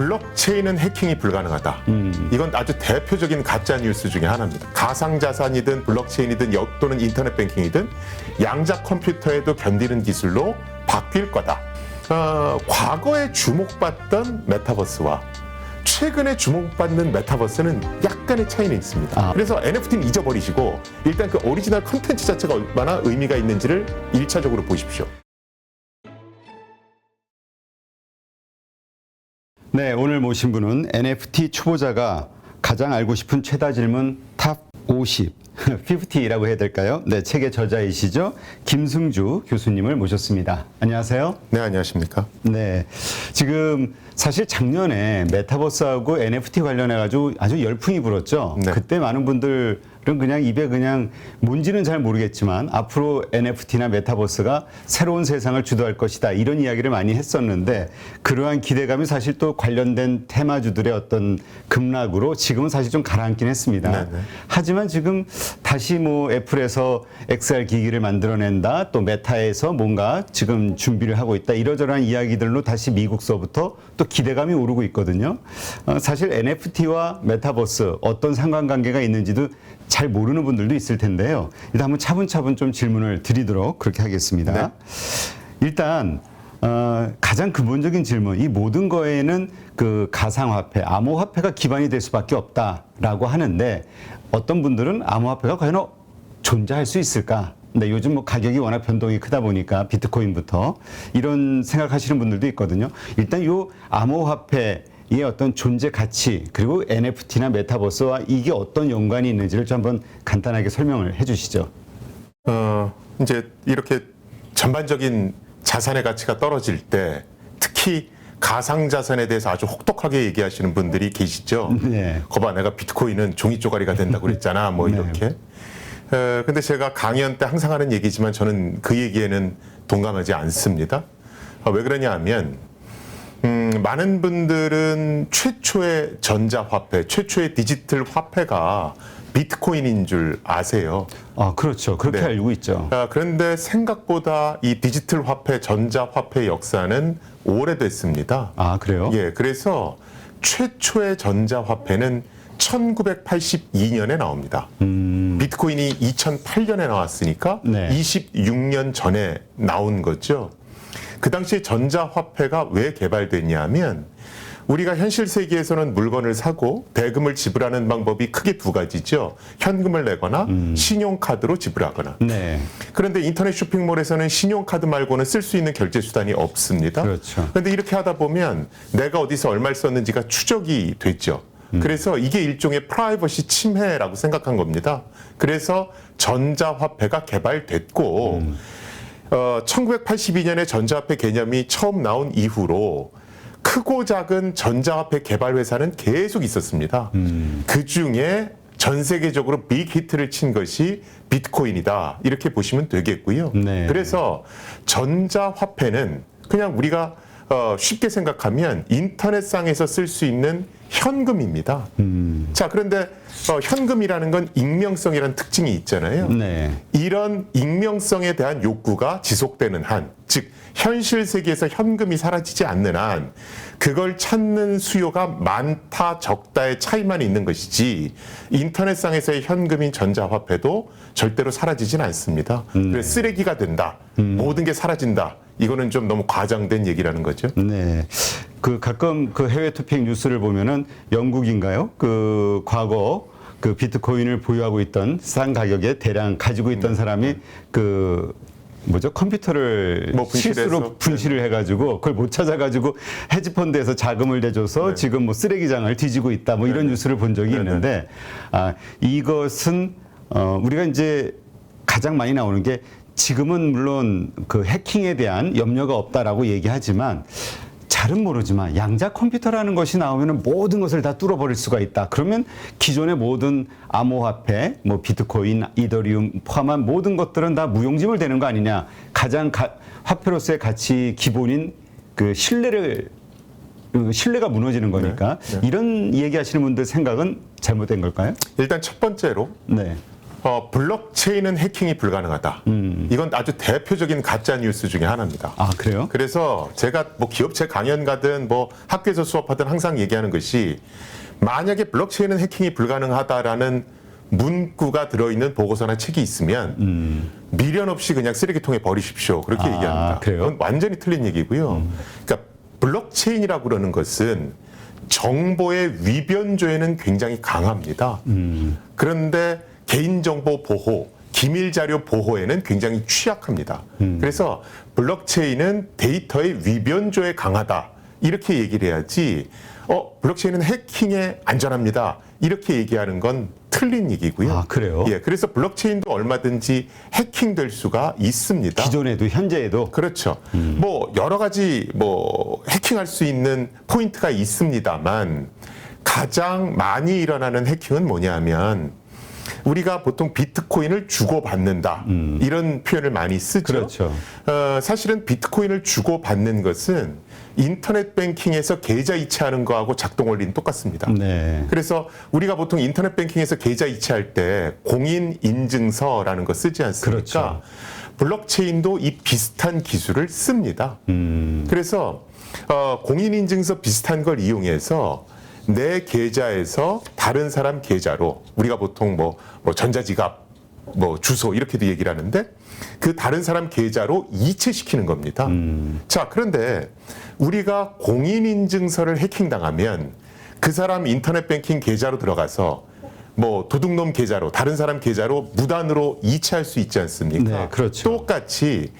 블록체인은 해킹이 불가능하다. 이건 아주 대표적인 가짜 뉴스 중에 하나입니다. 가상자산이든 블록체인이든 또는 인터넷 뱅킹이든 양자 컴퓨터에도 견디는 기술로 바뀔 거다. 과거에 주목받던 메타버스와 최근에 주목받는 메타버스는 약간의 차이는 있습니다. 그래서 NFT는 잊어버리시고 일단 그 오리지널 컨텐츠 자체가 얼마나 의미가 있는지를 1차적으로 보십시오. 네, 오늘 모신 분은 NFT 초보자가 가장 알고 싶은 최다 질문 탑 50, 50라고 해야 될까요? 네, 책의 저자이시죠. 김승주 교수님을 모셨습니다. 안녕하세요. 네, 안녕하십니까. 네, 지금 사실 작년에 메타버스하고 NFT 관련해가지고 아주 열풍이 불었죠. 네. 그때 많은 분들은 그냥 입에 그냥 뭔지는 잘 모르겠지만 앞으로 NFT나 메타버스가 새로운 세상을 주도할 것이다 이런 이야기를 많이 했었는데 그러한 기대감이 사실 또 관련된 테마주들의 어떤 급락으로 지금은 사실 좀 가라앉긴 했습니다. 네네. 하지만 지금 다시 뭐 애플에서 XR 기기를 만들어낸다 또 메타에서 뭔가 지금 준비를 하고 있다 이러저러한 이야기들로 다시 미국서부터 또 기대감이 오르고 있거든요. 사실 NFT와 메타버스 어떤 상관관계가 있는지도 잘 모르는 분들도 있을 텐데요. 일단 한번 차분차분 좀 질문을 드리도록 그렇게 하겠습니다. 네. 일단 가장 근본적인 질문, 이 모든 거에는 그 가상화폐, 암호화폐가 기반이 될 수밖에 없다라고 하는데 어떤 분들은 암호화폐가 과연 존재할 수 있을까? 근데 요즘 뭐 가격이 워낙 변동이 크다 보니까 비트코인부터 이런 생각하시는 분들도 있거든요. 일단 요 암호화폐 이 어떤 존재 가치 그리고 NFT나 메타버스와 이게 어떤 연관이 있는지를 좀 한번 간단하게 설명을 해주시죠. 이제 이렇게 전반적인 자산의 가치가 떨어질 때 특히 가상자산에 대해서 아주 혹독하게 얘기하시는 분들이 계시죠. 네. 거봐, 내가 비트코인은 종이 쪼가리가 된다고 그랬잖아. 뭐 네. 이렇게. 근데 제가 강연 때 항상 하는 얘기지만 저는 그 얘기에는 동감하지 않습니다. 왜 그러냐 하면 많은 분들은 최초의 전자화폐, 최초의 디지털 화폐가 비트코인인 줄 아세요. 아, 그렇죠. 그렇게 네. 알고 있죠. 그런데 생각보다 이 디지털 화폐, 전자화폐 역사는 오래됐습니다. 아, 그래요? 예, 그래서 최초의 전자화폐는 1982년에 나옵니다. 비트코인이 2008년에 나왔으니까 네. 26년 전에 나온 거죠. 그 당시에 전자화폐가 왜 개발됐냐면 우리가 현실 세계에서는 물건을 사고 대금을 지불하는 방법이 크게 두 가지죠. 현금을 내거나 신용카드로 지불하거나. 네. 그런데 인터넷 쇼핑몰에서는 신용카드 말고는 쓸 수 있는 결제 수단이 없습니다. 그렇죠. 그런데 이렇게 하다 보면 내가 어디서 얼마를 썼는지가 추적이 됐죠. 그래서 이게 일종의 프라이버시 침해라고 생각한 겁니다. 그래서 전자화폐가 개발됐고 1982년에 전자화폐 개념이 처음 나온 이후로 크고 작은 전자화폐 개발 회사는 계속 있었습니다. 그 중에 전 세계적으로 빅 히트를 친 것이 비트코인이다. 이렇게 보시면 되겠고요. 네. 그래서 전자화폐는 그냥 우리가 쉽게 생각하면 인터넷상에서 쓸 수 있는 현금입니다. 자, 그런데 현금이라는 건 익명성이라는 특징이 있잖아요. 네. 이런 익명성에 대한 욕구가 지속되는 한, 즉 현실 세계에서 현금이 사라지지 않는 한 그걸 찾는 수요가 많다 적다의 차이만 있는 것이지 인터넷상에서의 현금인 전자화폐도 절대로 사라지진 않습니다. 그래서 쓰레기가 된다. 모든 게 사라진다. 이거는 좀 너무 과장된 얘기라는 거죠. 네. 그 가끔 그 해외 투표행 뉴스를 보면은 영국인가요? 그 과거 그 비트코인을 보유하고 있던 싼 가격에 대량 가지고 있던 사람이 그 뭐죠? 컴퓨터를 뭐 분실해서. 실수로 분실을 해가지고 그걸 못 찾아가지고 헤지펀드에서 자금을 대줘서 네. 지금 뭐 쓰레기장을 뒤지고 있다 뭐 이런 뉴스를 본 적이 있는데 이것은 우리가 이제 가장 많이 나오는 게 지금은 물론 그 해킹에 대한 염려가 없다라고 얘기하지만 잘은 모르지만 양자 컴퓨터라는 것이 나오면 모든 것을 다 뚫어버릴 수가 있다. 그러면 기존의 모든 암호화폐, 뭐 비트코인, 이더리움 포함한 모든 것들은 다 무용지물 되는 거 아니냐. 가장 화폐로서의 가치 기본인 그 신뢰가 무너지는 거니까 네, 네. 이런 얘기하시는 분들 생각은 잘못된 걸까요? 일단 첫 번째로 네. 블록체인은 해킹이 불가능하다. 이건 아주 대표적인 가짜 뉴스 중에 하나입니다. 아, 그래요? 그래서 제가 뭐 기업체 강연 가든 뭐 학교에서 수업하든 항상 얘기하는 것이 만약에 블록체인은 해킹이 불가능하다라는 문구가 들어있는 보고서나 책이 있으면 미련 없이 그냥 쓰레기통에 버리십시오. 그렇게 얘기합니다. 그래요? 그건 완전히 틀린 얘기고요. 그러니까 블록체인이라고 그러는 것은 정보의 위변조에는 굉장히 강합니다. 그런데 개인정보 보호, 기밀자료 보호에는 굉장히 취약합니다. 그래서 블록체인은 데이터의 위변조에 강하다. 이렇게 얘기를 해야지 블록체인은 해킹에 안전합니다. 이렇게 얘기하는 건 틀린 얘기고요. 아, 그래요? 예, 그래서 블록체인도 얼마든지 해킹될 수가 있습니다. 기존에도 현재에도 그렇죠. 뭐 여러 가지 뭐 해킹할 수 있는 포인트가 있습니다만 가장 많이 일어나는 해킹은 뭐냐면 우리가 보통 비트코인을 주고받는다 이런 표현을 많이 쓰죠. 그렇죠. 사실은 비트코인을 주고받는 것은 인터넷 뱅킹에서 계좌 이체하는 거하고 작동 원리는 똑같습니다. 네. 그래서 우리가 보통 인터넷 뱅킹에서 계좌 이체할 때 공인 인증서라는 거 쓰지 않습니까? 그렇죠. 블록체인도 이 비슷한 기술을 씁니다. 그래서 공인 인증서 비슷한 걸 이용해서 내 계좌에서 다른 사람 계좌로 우리가 보통 뭐 전자지갑, 뭐 주소 이렇게도 얘기를 하는데 그 다른 사람 계좌로 이체시키는 겁니다. 자, 그런데 우리가 공인인증서를 해킹당하면 그 사람 인터넷 뱅킹 계좌로 들어가서 뭐 도둑놈 계좌로 다른 사람 계좌로 무단으로 이체할 수 있지 않습니까? 네, 그렇죠. 똑같이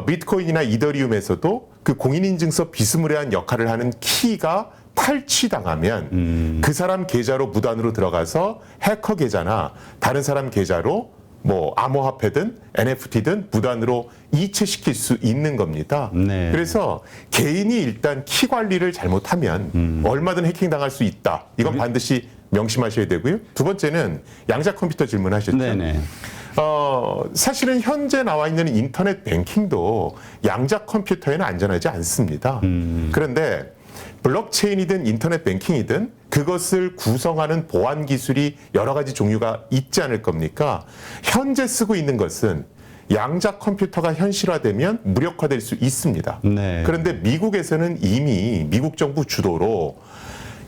비트코인이나 이더리움에서도 그 공인인증서 비스무리한 역할을 하는 키가 탈취당하면 그 사람 계좌로 무단으로 들어가서 해커 계좌나 다른 사람 계좌로 뭐 암호화폐든 NFT든 무단으로 이체시킬 수 있는 겁니다. 네. 그래서 개인이 일단 키 관리를 잘못하면 얼마든 해킹당할 수 있다. 이건 반드시 명심하셔야 되고요. 두 번째는 양자 컴퓨터 질문하셨죠. 네네. 사실은 현재 나와 있는 인터넷 뱅킹도 양자 컴퓨터에는 안전하지 않습니다. 그런데 블록체인이든 인터넷 뱅킹이든 그것을 구성하는 보안 기술이 여러 가지 종류가 있지 않을 겁니까? 현재 쓰고 있는 것은 양자 컴퓨터가 현실화되면 무력화될 수 있습니다. 네. 그런데 미국에서는 이미 미국 정부 주도로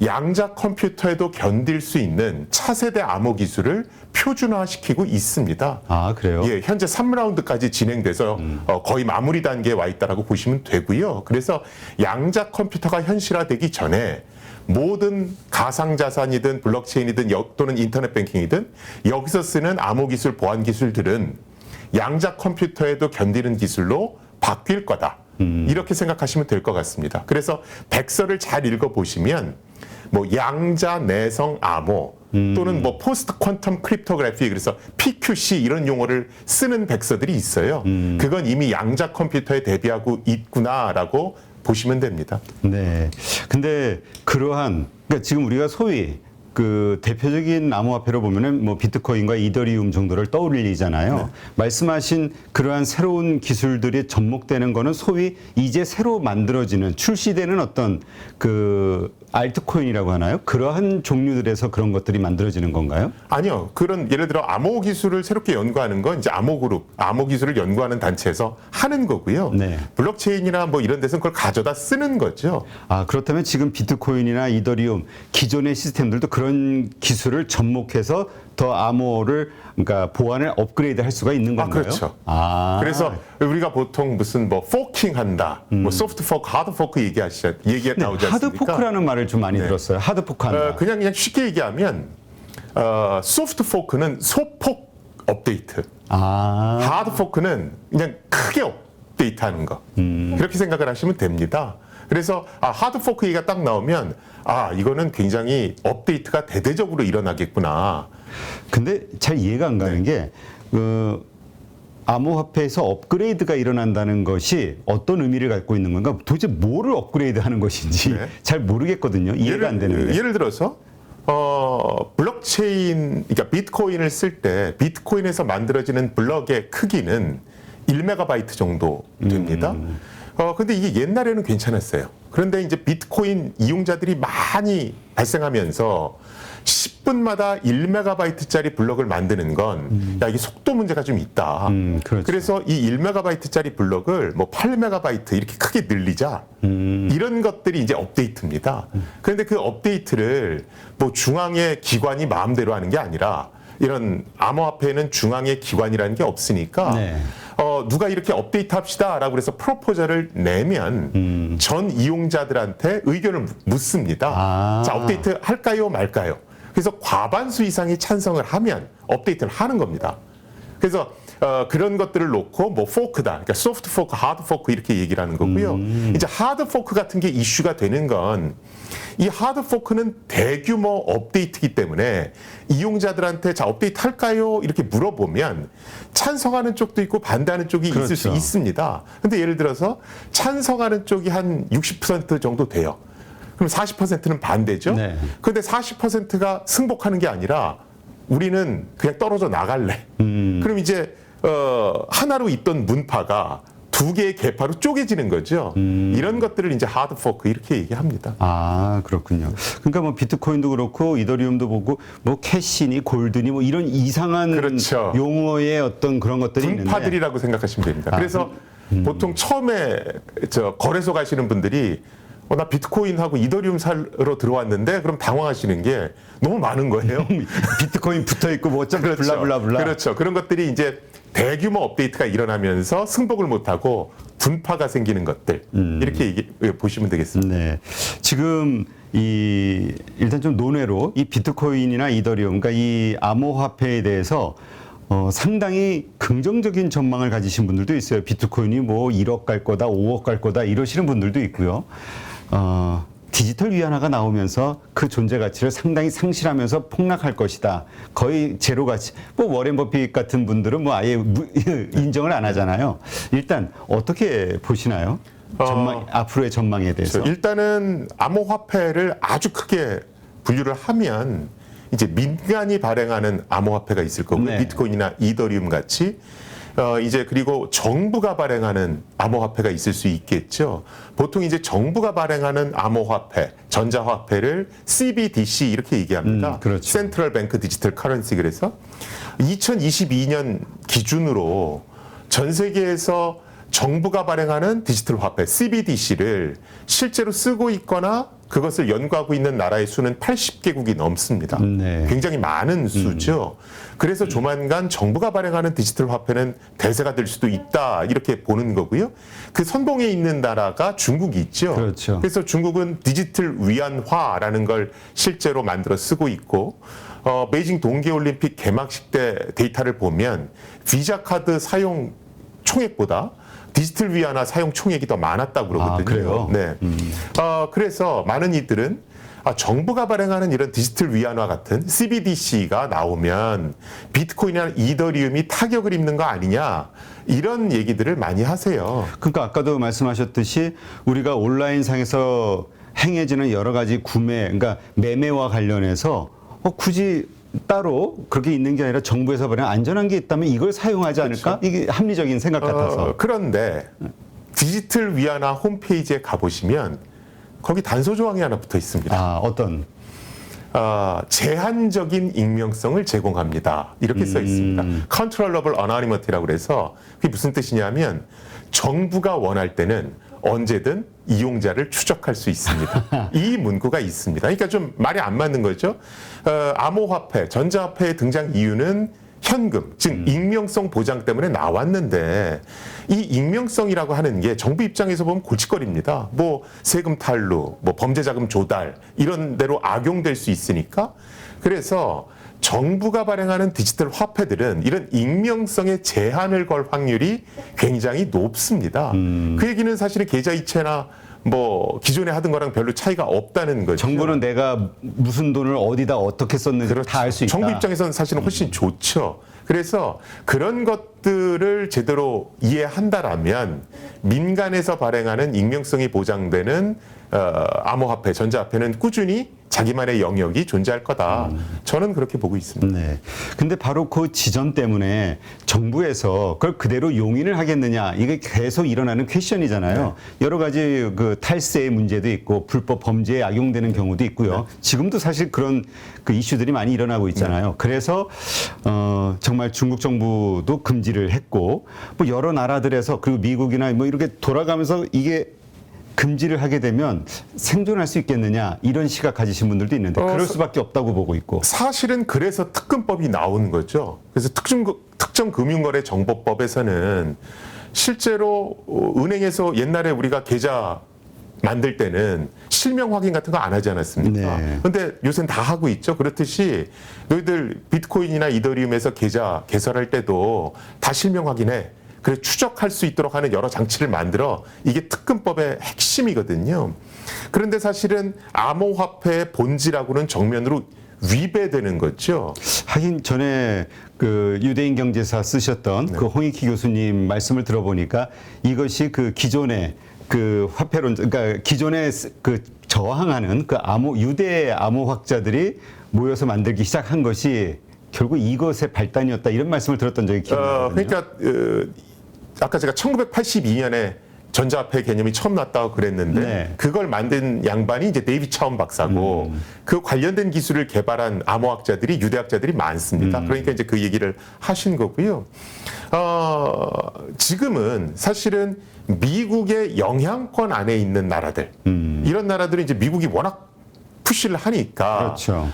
양자 컴퓨터에도 견딜 수 있는 차세대 암호 기술을 표준화시키고 있습니다. 아, 그래요? 예, 현재 3라운드까지 진행돼서 거의 마무리 단계에 와 있다라고 보시면 되고요. 그래서 양자 컴퓨터가 현실화되기 전에 모든 가상자산이든 블록체인이든 또는 인터넷 뱅킹이든 여기서 쓰는 암호 기술, 보안 기술들은 양자 컴퓨터에도 견디는 기술로 바뀔 거다. 이렇게 생각하시면 될 것 같습니다. 그래서 백서를 잘 읽어보시면 뭐 양자 내성 암호 또는 뭐 포스트 퀀텀 크립토그래피 그래서 PQC 이런 용어를 쓰는 백서들이 있어요. 그건 이미 양자 컴퓨터에 대비하고 있구나라고 보시면 됩니다. 네. 근데 그러니까 지금 우리가 소위 그 대표적인 암호화폐로 보면은 뭐 비트코인과 이더리움 정도를 떠올리잖아요. 네. 말씀하신 그러한 새로운 기술들이 접목되는 거는 소위 이제 새로 만들어지는 출시되는 어떤 그 알트코인이라고 하나요? 그러한 종류들에서 그런 것들이 만들어지는 건가요? 아니요. 그런 예를 들어 암호 기술을 새롭게 연구하는 건 이제 암호 그룹, 암호 기술을 연구하는 단체에서 하는 거고요. 네. 블록체인이나 뭐 이런 데서는 그걸 가져다 쓰는 거죠. 아, 그렇다면 지금 비트코인이나 이더리움 기존의 시스템들도 그런 기술을 접목해서 더 암호를 그러니까 보안을 업그레이드 할 수가 있는 건가요? 그렇죠. 아. 그래서 우리가 보통 무슨 뭐 포킹 한다, 뭐 소프트 포크, 하드 포크 얘기 나오지 않습니까? 하드 포크라는 말을 좀 많이 들었어요. 하드 포크 한다. 그냥 쉽게 얘기하면 소프트 포크는 소폭 업데이트, 하드 포크는 그냥 크게 업데이트하는 거. 그렇게 생각을 하시면 됩니다. 그래서 하드 포크 얘기가 딱 나오면 이거는 굉장히 업데이트가 대대적으로 일어나겠구나. 근데 잘 이해가 안 가는 게 암호화폐에서 업그레이드가 일어난다는 것이 어떤 의미를 갖고 있는 건가? 도대체 뭐를 업그레이드하는 것인지 네. 잘 모르겠거든요. 이해가 안 되는데. 예를 들어서 블록체인, 그러니까 비트코인을 쓸 때 비트코인에서 만들어지는 블럭의 크기는 1메가바이트 정도 됩니다. 근데 이게 옛날에는 괜찮았어요. 그런데 이제 비트코인 이용자들이 많이 발생하면서 10 10분마다 1메가바이트짜리 블럭을 만드는 건 야, 이게 속도 문제가 좀 있다. 그렇죠. 그래서 이 1메가바이트짜리 블럭을 뭐 8메가바이트 이렇게 크게 늘리자. 이런 것들이 이제 업데이트입니다. 그런데 그 업데이트를 뭐 중앙의 기관이 마음대로 하는 게 아니라 이런 암호화폐에는 중앙의 기관이라는 게 없으니까 네. 누가 이렇게 업데이트 합시다라고 해서 프로포저를 내면 전 이용자들한테 의견을 묻습니다. 아. 자, 업데이트 할까요 말까요? 그래서 과반수 이상이 찬성을 하면 업데이트를 하는 겁니다. 그래서 그런 것들을 놓고 뭐 포크다, 그러니까 소프트 포크, 하드 포크 이렇게 얘기를 하는 거고요. 이제 하드 포크 같은 게 이슈가 되는 건 이 하드 포크는 대규모 업데이트이기 때문에 이용자들한테 자 업데이트 할까요? 이렇게 물어보면 찬성하는 쪽도 있고 반대하는 쪽이 있을 수 그렇죠. 있습니다. 근데 예를 들어서 찬성하는 쪽이 한 60% 정도 돼요. 그럼 40%는 반대죠. 네. 근데 40%가 승복하는 게 아니라 우리는 그냥 떨어져 나갈래. 그럼 이제 하나로 있던 문파가 두 개의 계파로 쪼개지는 거죠. 이런 것들을 이제 하드 포크 이렇게 얘기합니다. 아, 그렇군요. 그러니까 뭐 비트코인도 그렇고 이더리움도 보고 뭐 캐시니 골드니 뭐 이런 이상한 그렇죠. 용어의 어떤 그런 것들이 있는데 분파들이라고 생각하시면 됩니다. 그래서 보통 처음에 거래소 가시는 분들이 나 비트코인하고 이더리움 사러 들어왔는데 그럼 당황하시는 게 너무 많은 거예요. 비트코인 붙어 있고 뭐 어쩌고 블라블라블라. 그렇죠. 그런 것들이 이제 대규모 업데이트가 일어나면서 승복을 못하고 분파가 생기는 것들 이렇게 보시면 되겠습니다. 네. 지금 일단 좀 논외로 이 비트코인이나 이더리움, 그러니까 이 암호화폐에 대해서 상당히 긍정적인 전망을 가지신 분들도 있어요. 비트코인이 뭐 1억 갈 거다, 5억 갈 거다 이러시는 분들도 있고요. 디지털 위안화가 나오면서 그 존재 가치를 상당히 상실하면서 폭락할 것이다. 거의 제로 가치. 뭐 워렌 버핏 같은 분들은 뭐 아예 인정을 안 하잖아요. 일단 어떻게 보시나요? 앞으로의 전망에 대해서. 일단은 암호화폐를 아주 크게 분류를 하면 이제 민간이 발행하는 암호화폐가 있을 거고요. 네. 비트코인이나 이더리움 같이 이제 그리고 정부가 발행하는 암호화폐가 있을 수 있겠죠. 보통 이제 정부가 발행하는 암호화폐, 전자화폐를 CBDC 이렇게 얘기합니다. 그렇죠. 센트럴 뱅크 디지털 커런시. 그래서 2022년 기준으로 전 세계에서 정부가 발행하는 디지털 화폐 CBDC를 실제로 쓰고 있거나 그것을 연구하고 있는 나라의 수는 80개국이 넘습니다. 네. 굉장히 많은 수죠. 그래서 조만간 정부가 발행하는 디지털 화폐는 대세가 될 수도 있다 이렇게 보는 거고요. 그 선봉에 있는 나라가 중국이 있죠. 그렇죠. 그래서 중국은 디지털 위안화라는 걸 실제로 만들어 쓰고 있고 베이징 동계올림픽 개막식 때 데이터를 보면 비자 카드 사용 총액보다 디지털 위안화 사용 총액이 더 많았다고 그러거든요. 아, 그래요? 네. 그래서 많은 이들은 정부가 발행하는 이런 디지털 위안화 같은 CBDC가 나오면 비트코인이나 이더리움이 타격을 입는 거 아니냐 이런 얘기들을 많이 하세요. 그러니까 아까도 말씀하셨듯이 우리가 온라인상에서 행해지는 여러 가지 구매, 그러니까 매매와 관련해서 굳이 따로 그렇게 있는 게 아니라 정부에서 발행 안전한 게 있다면 이걸 사용하지 않을까? 그렇죠. 이게 합리적인 생각 같아서. 그런데 디지털 위안화 홈페이지에 가보시면 거기 단서 조항이 하나 붙어 있습니다. 아, 어떤? 제한적인 익명성을 제공합니다. 이렇게 써 있습니다. Controllable Anonymity라고 그래서 그게 무슨 뜻이냐면 정부가 원할 때는 언제든 이용자를 추적할 수 있습니다. 이 문구가 있습니다. 그러니까 좀 말이 안 맞는 거죠. 암호화폐, 전자화폐의 등장 이유는 현금, 즉 익명성 보장 때문에 나왔는데 이 익명성이라고 하는 게 정부 입장에서 보면 골칫거리입니다. 뭐 세금 탈루, 뭐 범죄자금 조달 이런 데로 악용될 수 있으니까 그래서 정부가 발행하는 디지털 화폐들은 이런 익명성에 제한을 걸 확률이 굉장히 높습니다. 그 얘기는 사실은 계좌이체나 뭐 기존에 하던 거랑 별로 차이가 없다는 거죠. 정부는 내가 무슨 돈을 어디다 어떻게 썼는지 그렇죠. 다 알 수 있다. 정부 입장에서는 사실은 훨씬 좋죠. 그래서 그런 것들을 제대로 이해한다라면 민간에서 발행하는 익명성이 보장되는 암호화폐, 전자화폐는 꾸준히 자기만의 영역이 존재할 거다. 저는 그렇게 보고 있습니다. 네. 근데 바로 그 지점 때문에 정부에서 그걸 그대로 용인을 하겠느냐, 이게 계속 일어나는 퀘션이잖아요. 여러 가지 그 탈세의 문제도 있고 불법 범죄에 악용되는 경우도 있고요. 지금도 사실 그런 그 이슈들이 많이 일어나고 있잖아요. 그래서 정말 중국 정부도 금지를 했고, 뭐 여러 나라들에서, 그리고 미국이나 뭐 이렇게 돌아가면서 이게 금지를 하게 되면 생존할 수 있겠느냐, 이런 시각 가지신 분들도 있는데 그럴 수밖에 없다고 보고 있고. 사실은 그래서 특금법이 나온 거죠. 그래서 특정 금융거래 정보법에서는 실제로 은행에서 옛날에 우리가 계좌 만들 때는 실명 확인 같은 거 안 하지 않았습니까? 네. 근데 요새는 다 하고 있죠. 그렇듯이 너희들 비트코인이나 이더리움에서 계좌 개설할 때도 다 실명 확인해. 그래 추적할 수 있도록 하는 여러 장치를 만들어. 이게 특금법의 핵심이거든요. 그런데 사실은 암호화폐의 본질하고는 정면으로 위배되는 거죠. 하긴 전에 그 유대인 경제사 쓰셨던 그 홍익희 교수님 말씀을 들어보니까 이것이 그 기존의 그 화폐론, 그러니까 기존에 그 저항하는 그 유대 암호학자들이 모여서 만들기 시작한 것이 결국 이것의 발단이었다, 이런 말씀을 들었던 적이 기억나거든요. 그러니까 아까 제가 1982년에 전자화폐 개념이 처음 났다고 그랬는데 네. 그걸 만든 양반이 이제 데이비 차움 박사고 그 관련된 기술을 개발한 암호학자들이 유대학자들이 많습니다. 그러니까 이제 그 얘기를 하신 거고요. 지금은 사실은 미국의 영향권 안에 있는 나라들, 이런 나라들은 이제 미국이 워낙 푸시를 하니까 그렇죠.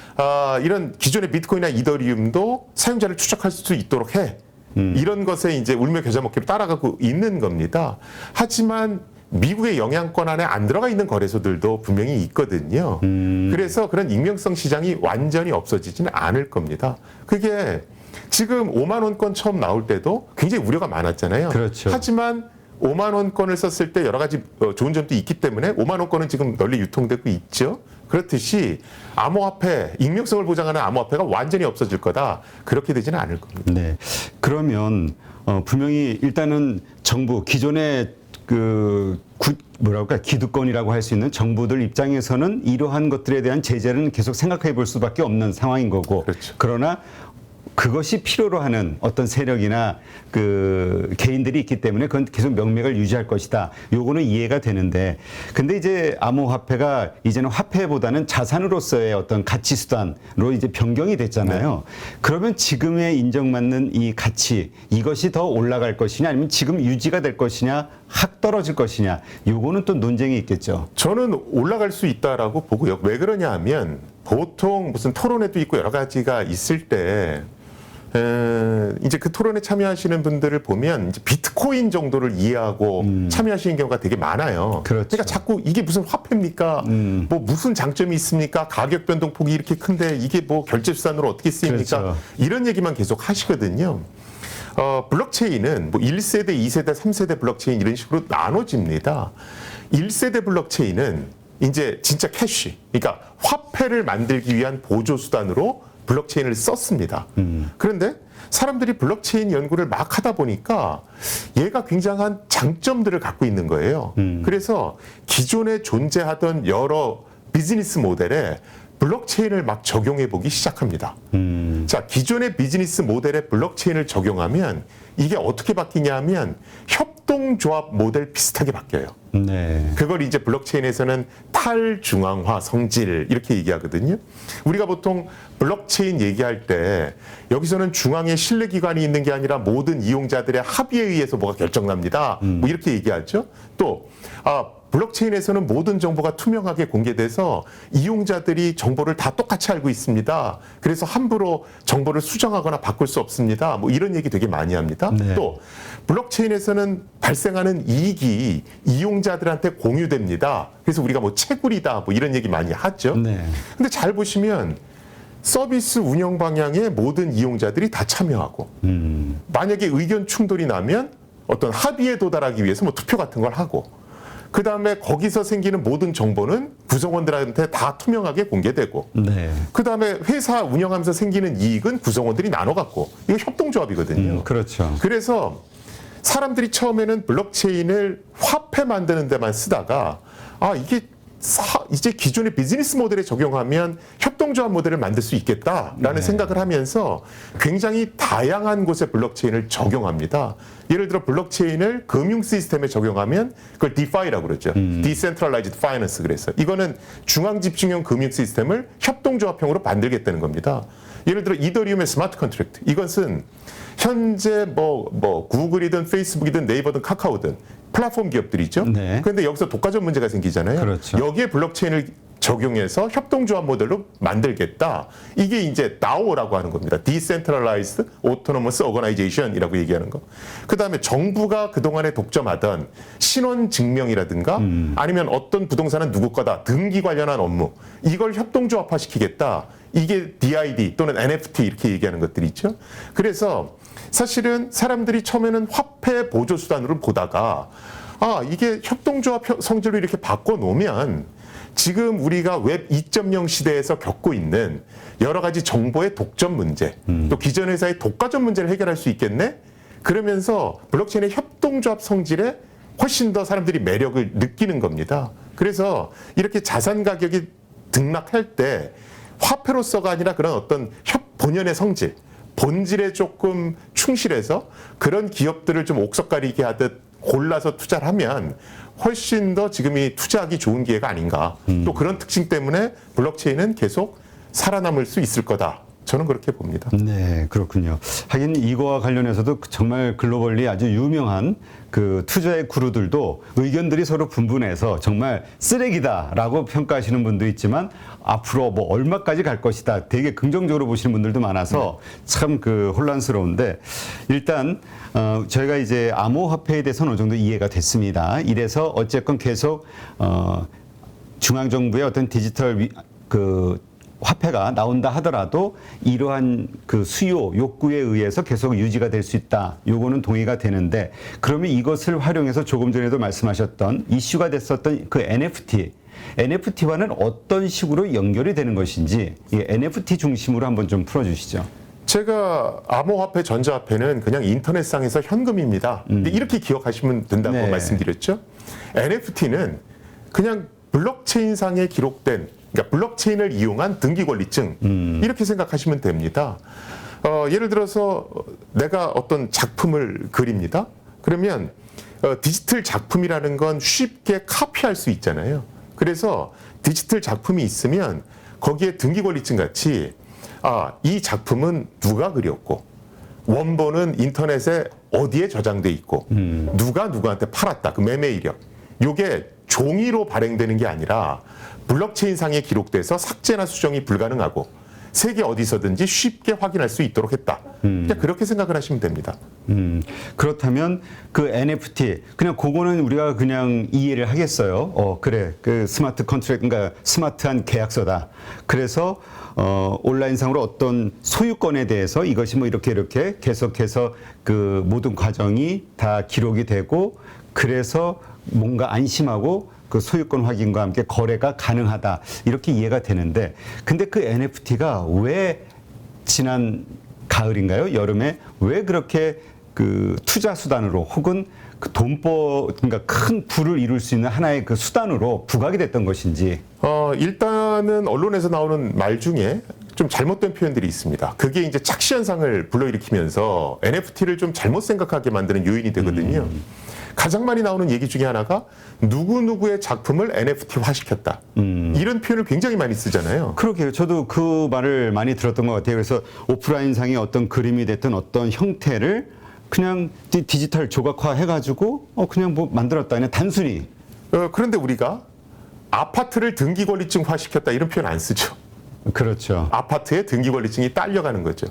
이런 기존의 비트코인이나 이더리움도 사용자를 추적할 수 있도록 해. 이런 것에 이제 울며 겨자 먹기로 따라가고 있는 겁니다. 하지만 미국의 영향권 안에 안 들어가 있는 거래소들도 분명히 있거든요. 그래서 그런 익명성 시장이 완전히 없어지지는 않을 겁니다. 그게 지금 5만 원권 처음 나올 때도 굉장히 우려가 많았잖아요. 그렇죠. 하지만 5만 원권을 썼을 때 여러 가지 좋은 점도 있기 때문에 5만 원권은 지금 널리 유통되고 있죠. 그렇듯이 암호화폐, 익명성을 보장하는 암호화폐가 완전히 없어질 거다. 그렇게 되지는 않을 겁니다. 네. 그러면 분명히 일단은 정부, 기존의 그 기득권이라고 할 수 있는 정부들 입장에서는 이러한 것들에 대한 제재는 계속 생각해 볼 수밖에 없는 상황인 거고. 그렇죠. 그러나 그것이 필요로 하는 어떤 세력이나 그 개인들이 있기 때문에 그건 계속 명맥을 유지할 것이다. 요거는 이해가 되는데, 근데 이제 암호화폐가 이제는 화폐보다는 자산으로서의 어떤 가치 수단으로 이제 변경이 됐잖아요. 그러면 지금의 인정받는 이 가치, 이것이 더 올라갈 것이냐, 아니면 지금 유지가 될 것이냐, 확 떨어질 것이냐, 요거는 또 논쟁이 있겠죠. 저는 올라갈 수 있다라고 보고요. 왜 그러냐 하면 보통 무슨 토론회도 있고 여러 가지가 있을 때 이제 그 토론에 참여하시는 분들을 보면 이제 비트코인 정도를 이해하고 참여하시는 경우가 되게 많아요. 그렇죠. 그러니까 자꾸 이게 무슨 화폐입니까? 뭐 무슨 장점이 있습니까? 가격 변동폭이 이렇게 큰데 이게 뭐 결제 수단으로 어떻게 쓰입니까? 그렇죠. 이런 얘기만 계속 하시거든요. 블록체인은 뭐 1세대, 2세대, 3세대 블록체인 이런 식으로 나눠집니다. 1세대 블록체인은 이제 진짜 캐시, 그러니까 화폐를 만들기 위한 보조 수단으로 블록체인을 썼습니다. 그런데 사람들이 블록체인 연구를 막 하다 보니까 얘가 굉장한 장점들을 갖고 있는 거예요. 그래서 기존에 존재하던 여러 비즈니스 모델에 블록체인을 막 적용해 보기 시작합니다. 자, 기존의 비즈니스 모델에 블록체인을 적용하면 이게 어떻게 바뀌냐 하면 협동조합 모델 비슷하게 바뀌어요. 네. 그걸 이제 블록체인에서는 탈중앙화 성질 이렇게 얘기하거든요. 우리가 보통 블록체인 얘기할 때 여기서는 중앙에 신뢰기관이 있는 게 아니라 모든 이용자들의 합의에 의해서 뭐가 결정납니다. 뭐 이렇게 얘기하죠. 또 블록체인에서는 모든 정보가 투명하게 공개돼서 이용자들이 정보를 다 똑같이 알고 있습니다. 그래서 함부로 정보를 수정하거나 바꿀 수 없습니다. 뭐 이런 얘기 되게 많이 합니다. 네. 또 블록체인에서는 발생하는 이익이 이용자들한테 공유됩니다. 그래서 우리가 뭐 채굴이다 뭐 이런 얘기 많이 하죠. 네. 근데 잘 보시면 서비스 운영 방향에 모든 이용자들이 다 참여하고 만약에 의견 충돌이 나면 어떤 합의에 도달하기 위해서 뭐 투표 같은 걸 하고 그 다음에 거기서 생기는 모든 정보는 구성원들한테 다 투명하게 공개되고 네. 그 다음에 회사 운영하면서 생기는 이익은 구성원들이 나눠 갖고 이거 협동조합이거든요. 그렇죠. 그래서 사람들이 처음에는 블록체인을 화폐 만드는 데만 쓰다가 이게 이제 기존의 비즈니스 모델에 적용하면 협동조합 모델을 만들 수 있겠다라는 네. 생각을 생각을 하면서 굉장히 다양한 곳에 블록체인을 적용합니다. 예를 들어 블록체인을 금융 시스템에 적용하면 그걸 DeFi라고 그러죠. Decentralized Finance 그래서 이거는 중앙 집중형 금융 시스템을 협동조합형으로 만들겠다는 겁니다. 예를 들어 이더리움의 스마트 컨트랙트 이것은 현재 뭐 구글이든 페이스북이든 네이버든 카카오든 플랫폼 기업들이죠. 네. 그런데 여기서 독과점 문제가 생기잖아요. 그렇죠. 여기에 블록체인을 적용해서 협동조합 모델로 만들겠다. 이게 이제 DAO라고 하는 겁니다. Decentralized Autonomous Organization이라고 얘기하는 거. 그 다음에 정부가 그동안에 독점하던 신원 증명이라든가 아니면 어떤 부동산은 누구 거다 등기 관련한 업무 이걸 협동조합화 시키겠다. 이게 DID 또는 NFT 이렇게 얘기하는 것들이 있죠. 그래서 사실은 사람들이 처음에는 화폐 보조 수단으로 보다가 이게 협동조합 성질로 이렇게 바꿔놓으면 지금 우리가 웹 2.0 시대에서 겪고 있는 여러 가지 정보의 독점 문제, 또 기존 회사의 독과점 문제를 해결할 수 있겠네? 그러면서 블록체인의 협동조합 성질에 훨씬 더 사람들이 매력을 느끼는 겁니다. 그래서 이렇게 자산 가격이 등락할 때 화폐로서가 아니라 그런 어떤 본연의 성질, 본질에 조금 충실해서 그런 기업들을 좀 옥석가리게 하듯 골라서 투자를 하면 훨씬 더 지금이 투자하기 좋은 기회가 아닌가. 또 그런 특징 때문에 블록체인은 계속 살아남을 수 있을 거다. 저는 그렇게 봅니다. 네, 그렇군요. 하긴 이거와 관련해서도 정말 글로벌리 아주 유명한 그 투자의 구루들도 의견들이 서로 분분해서 정말 쓰레기다라고 평가하시는 분도 있지만 앞으로 뭐 얼마까지 갈 것이다 되게 긍정적으로 보시는 분들도 많아서 참 그 혼란스러운데 일단 저희가 이제 암호화폐에 대해서는 어느 정도 이해가 됐습니다. 이래서 어쨌건 계속 중앙정부의 어떤 디지털 화폐가 나온다 하더라도 이러한 그 수요 욕구에 의해서 계속 유지가 될 수 있다. 요거는 동의가 되는데 그러면 이것을 활용해서 조금 전에도 말씀하셨던 이슈가 됐었던 그 NFT와는 어떤 식으로 연결이 되는 것인지 이 NFT 중심으로 한번 좀 풀어주시죠. 제가 암호화폐, 전자화폐는 그냥 인터넷상에서 현금입니다. 근데 이렇게 기억하시면 된다고 네. 말씀드렸죠. NFT는 그냥 블록체인상에 기록된 그러니까 블록체인을 이용한 등기 권리증 이렇게 생각하시면 됩니다. 예를 들어서 내가 어떤 작품을 그립니다. 그러면 디지털 작품이라는 건 쉽게 카피할 수 있잖아요. 그래서 디지털 작품이 있으면 거기에 등기 권리증 같이 이 작품은 누가 그렸고 원본은 인터넷에 어디에 저장돼 있고 누가 누구한테 팔았다 그 매매 이력 요게 종이로 발행되는 게 아니라 블록체인 상에 기록돼서 삭제나 수정이 불가능하고 세계 어디서든지 쉽게 확인할 수 있도록 했다. 그냥 그렇게 생각을 하시면 됩니다. 그렇다면 그 NFT 그냥 그거는 우리가 그냥 이해를 하겠어요. 그래 그 스마트 컨트랙트 그러니까 스마트한 계약서다. 그래서 온라인상으로 어떤 소유권에 대해서 이것이 뭐 이렇게 계속해서 그 모든 과정이 다 기록이 되고 그래서 뭔가 안심하고 그 소유권 확인과 함께 거래가 가능하다 이렇게 이해가 되는데 근데 그 NFT가 왜 지난 가을인가요? 여름에 왜 그렇게 그 투자 수단으로 혹은 그 그러니까 큰 부를 이룰 수 있는 하나의 그 수단으로 부각이 됐던 것인지 일단은 언론에서 나오는 말 중에 좀 잘못된 표현들이 있습니다. 그게 이제 착시 현상을 불러일으키면서 NFT를 좀 잘못 생각하게 만드는 요인이 되거든요. 가장 많이 나오는 얘기 중에 하나가 누구누구의 작품을 NFT화 시켰다. 이런 표현을 굉장히 많이 쓰잖아요. 그러게요. 저도 그 말을 많이 들었던 것 같아요. 그래서 오프라인상의 어떤 그림이 됐든 어떤 형태를 그냥 디지털 조각화 해가지고 그냥 뭐 만들었다. 그냥 단순히. 그런데 우리가 아파트를 등기 권리증화 시켰다 이런 표현 안 쓰죠. 그렇죠. 아파트에 등기 권리증이 딸려가는 거죠.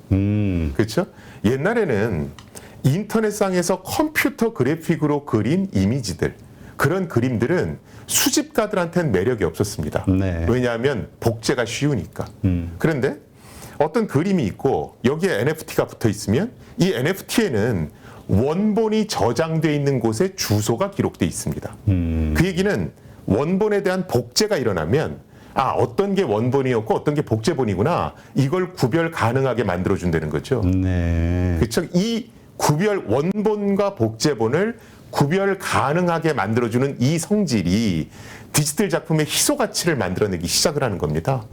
그렇죠? 옛날에는 인터넷상에서 컴퓨터 그래픽으로 그린 이미지들 그런 그림들은 수집가들한테는 매력이 없었습니다. 네. 왜냐하면 복제가 쉬우니까. 그런데 어떤 그림이 있고 여기에 NFT가 붙어 있으면 이 NFT에는 원본이 저장돼 있는 곳에 주소가 기록돼 있습니다. 그 얘기는 원본에 대한 복제가 일어나면 어떤 게 원본이었고 어떤 게 복제본이구나 이걸 구별 가능하게 만들어준다는 거죠. 네. 그렇죠. 이 구별 원본과 복제본을 구별 가능하게 만들어주는 이 성질이 디지털 작품의 희소 가치를 만들어내기 시작을 하는 겁니다.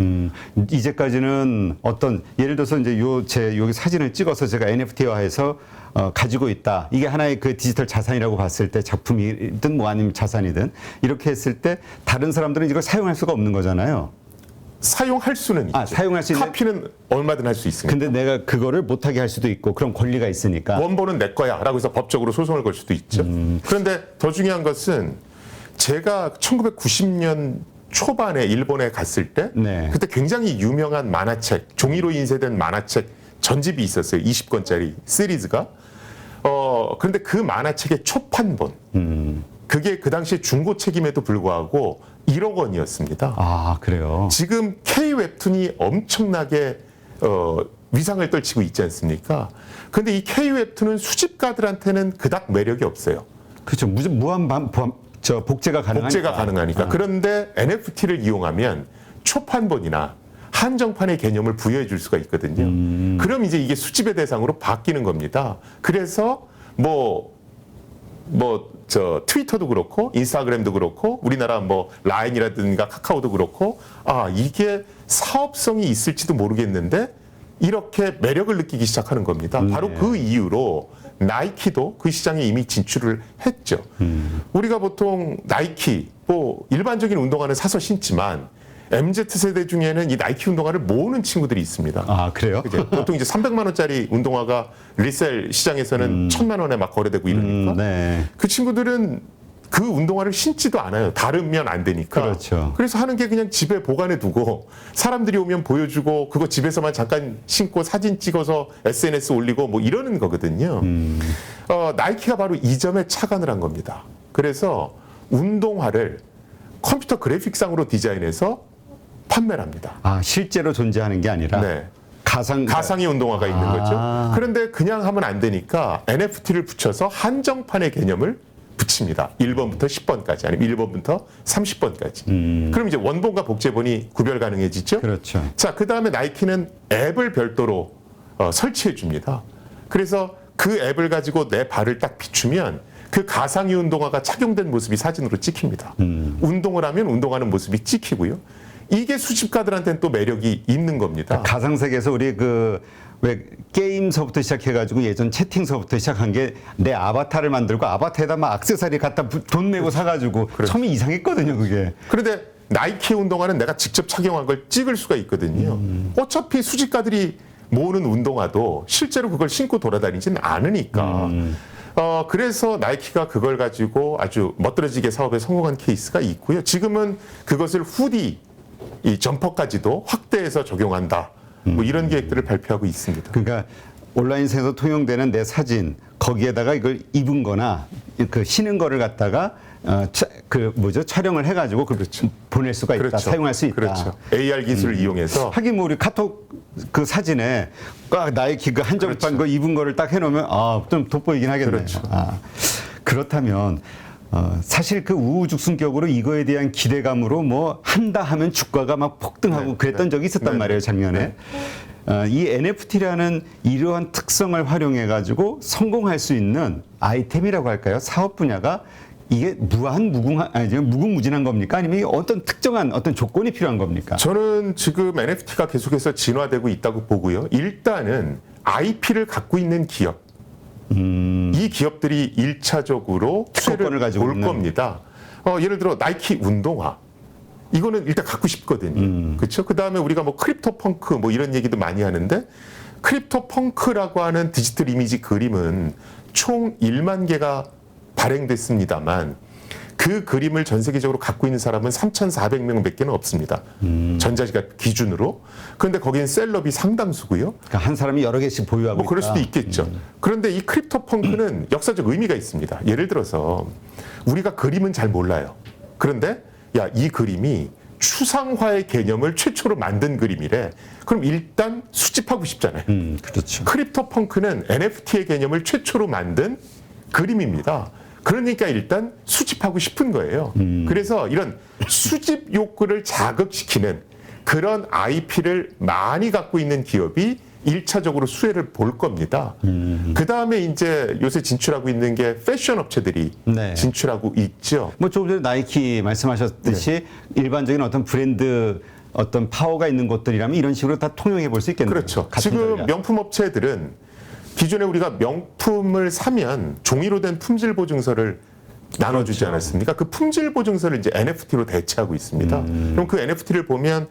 이제까지는 어떤 예를 들어서 이제 제 여기 사진을 찍어서 제가 NFT화해서 가지고 있다. 이게 하나의 그 디지털 자산이라고 봤을 때 작품이든 뭐 아니면 자산이든 이렇게 했을 때 다른 사람들은 이걸 사용할 수가 없는 거잖아요. 사용할 수는 있죠. 사용할 수 있는. 카피는 얼마든 할 수 있습니다. 근데 내가 그거를 못하게 할 수도 있고 그런 권리가 있으니까. 원본은 내 거야 라고 해서 법적으로 소송을 걸 수도 있죠. 그런데 더 중요한 것은 제가 1990년 초반에 일본에 갔을 때 네. 그때 굉장히 유명한 만화책, 종이로 인쇄된 만화책 전집이 있었어요. 20권짜리 시리즈가. 그런데 그 만화책의 초판본 그게 그 당시에 중고책임에도 불구하고 1억 원이었습니다. 아, 그래요. 지금 K-웹툰이 엄청나게 위상을 떨치고 있지 않습니까? 그런데 이 K-웹툰은 수집가들한테는 그닥 매력이 없어요. 그렇죠. 무한 복제가 가능하니까. 복제가 가능하니까. 그런데 NFT를 이용하면 초판본이나 한정판의 개념을 부여해 줄 수가 있거든요. 그럼 이제 이게 수집의 대상으로 바뀌는 겁니다. 그래서 트위터도 그렇고 인스타그램도 그렇고 우리나라 뭐 라인이라든가 카카오도 그렇고 이게 사업성이 있을지도 모르겠는데 이렇게 매력을 느끼기 시작하는 겁니다. 바로 그 이유로 나이키도 그 시장에 이미 진출을 했죠. 우리가 보통 나이키 뭐 일반적인 운동화는 사서 신지만 MZ세대 중에는 이 나이키 운동화를 모으는 친구들이 있습니다. 아, 그래요? 보통 이제 300만 원짜리 운동화가 리셀 시장에서는 1000만 원에 막 거래되고 이러니까 네. 그 친구들은 그 운동화를 신지도 않아요. 다르면 안 되니까. 그렇죠. 그래서 하는 게 그냥 집에 보관해 두고 사람들이 오면 보여주고 그거 집에서만 잠깐 신고 사진 찍어서 SNS 올리고 뭐 이러는 거거든요. 나이키가 바로 이 점에 착안을 한 겁니다. 그래서 운동화를 컴퓨터 그래픽상으로 디자인해서 판매를 합니다. 실제로 존재하는 게 아니라 네. 가상의 운동화가 있는 거죠. 그런데 그냥 하면 안 되니까 NFT를 붙여서 한정판의 개념을 붙입니다. 1번부터 10번까지 아니면 1번부터 30번까지. 그럼 이제 원본과 복제본이 구별 가능해지죠. 그렇죠. 자, 그다음에 나이키는 앱을 별도로 설치해 줍니다. 그래서 그 앱을 가지고 내 발을 딱 비추면 그 가상의 운동화가 착용된 모습이 사진으로 찍힙니다. 운동을 하면 운동하는 모습이 찍히고요. 이게 수집가들한테는 또 매력이 있는 겁니다. 가상 세계에서 우리 왜 게임서부터 시작해가지고 예전 채팅서부터 시작한 게 내 아바타를 만들고 아바타에다 막 액세서리 갖다 돈 내고 사가지고 처음에 이상했거든요, 그게. 그런데 나이키 운동화는 내가 직접 착용한 걸 찍을 수가 있거든요. 어차피 수집가들이 모으는 운동화도 실제로 그걸 신고 돌아다니지는 않으니까. 그래서 나이키가 그걸 가지고 아주 멋들어지게 사업에 성공한 케이스가 있고요. 지금은 그것을 후디, 이 점퍼까지도 확대해서 적용한다. 뭐 이런 계획들을 발표하고 있습니다. 그러니까 온라인상에서 통용되는 내 사진 거기에다가 이걸 입은 거나 그 신은 거를 갖다가 촬영을 해가지고 그렇죠. 보낼 수가 있다. 그렇죠. 사용할 수 있다. 그렇죠. AR 기술을 이용해서 하긴 뭐 우리 카톡 그 사진에 꽉 나이키 그 한정판 그렇죠. 거 입은 거를 딱 해놓으면 좀 돋보이긴 하겠네요. 그렇죠. 그렇다면 사실 그 우후죽순격으로 이거에 대한 기대감으로 뭐 한다 하면 주가가 막 폭등하고 그랬던 적이 있었단 말이에요, 작년에. 이 NFT라는 이러한 특성을 활용해 가지고 성공할 수 있는 아이템이라고 할까요? 사업 분야가 이게 무궁무진한 겁니까? 아니면 이게 어떤 특정한 어떤 조건이 필요한 겁니까? 저는 지금 NFT가 계속해서 진화되고 있다고 보고요. 일단은 IP를 갖고 있는 기업, 이 기업들이 1차적으로 특허권을 가지고 볼 있는. 겁니다. 예를 들어 나이키 운동화. 이거는 일단 갖고 싶거든요. 그렇죠? 그다음에 우리가 뭐 크립토 펑크 뭐 이런 얘기도 많이 하는데 크립토 펑크라고 하는 디지털 이미지 그림은 총 1만 개가 발행됐습니다만 그 그림을 전 세계적으로 갖고 있는 사람은 3,400명밖에는 없습니다. 전자지갑 기준으로. 그런데 거기는 셀럽이 상당수고요. 그러니까 한 사람이 여러 개씩 보유하고 뭐 그럴 있다. 수도 있겠죠. 그런데 이 크립토 펑크는 역사적 의미가 있습니다. 예를 들어서 우리가 그림은 잘 몰라요. 그런데 이 그림이 추상화의 개념을 최초로 만든 그림이래. 그럼 일단 수집하고 싶잖아요. 그렇죠. 크립토 펑크는 NFT의 개념을 최초로 만든 그림입니다. 그러니까 일단 수집하고 싶은 거예요. 그래서 이런 수집 욕구를 자극시키는 그런 IP를 많이 갖고 있는 기업이 일차적으로 수혜를 볼 겁니다. 그 다음에 이제 요새 진출하고 있는 게 패션 업체들이 네. 진출하고 있죠. 뭐 조금 전에 나이키 말씀하셨듯이 일반적인 어떤 브랜드 어떤 파워가 있는 곳들이라면 이런 식으로 다 통용해 볼 수 있겠네요. 그렇죠. 같은 지금 전략. 명품 업체들은 기존에 우리가 명품을 사면 종이로 된 품질 보증서를 나눠주지 그렇죠. 않았습니까? 그 품질 보증서를 이제 NFT로 대체하고 있습니다. 그럼 그 NFT를 보면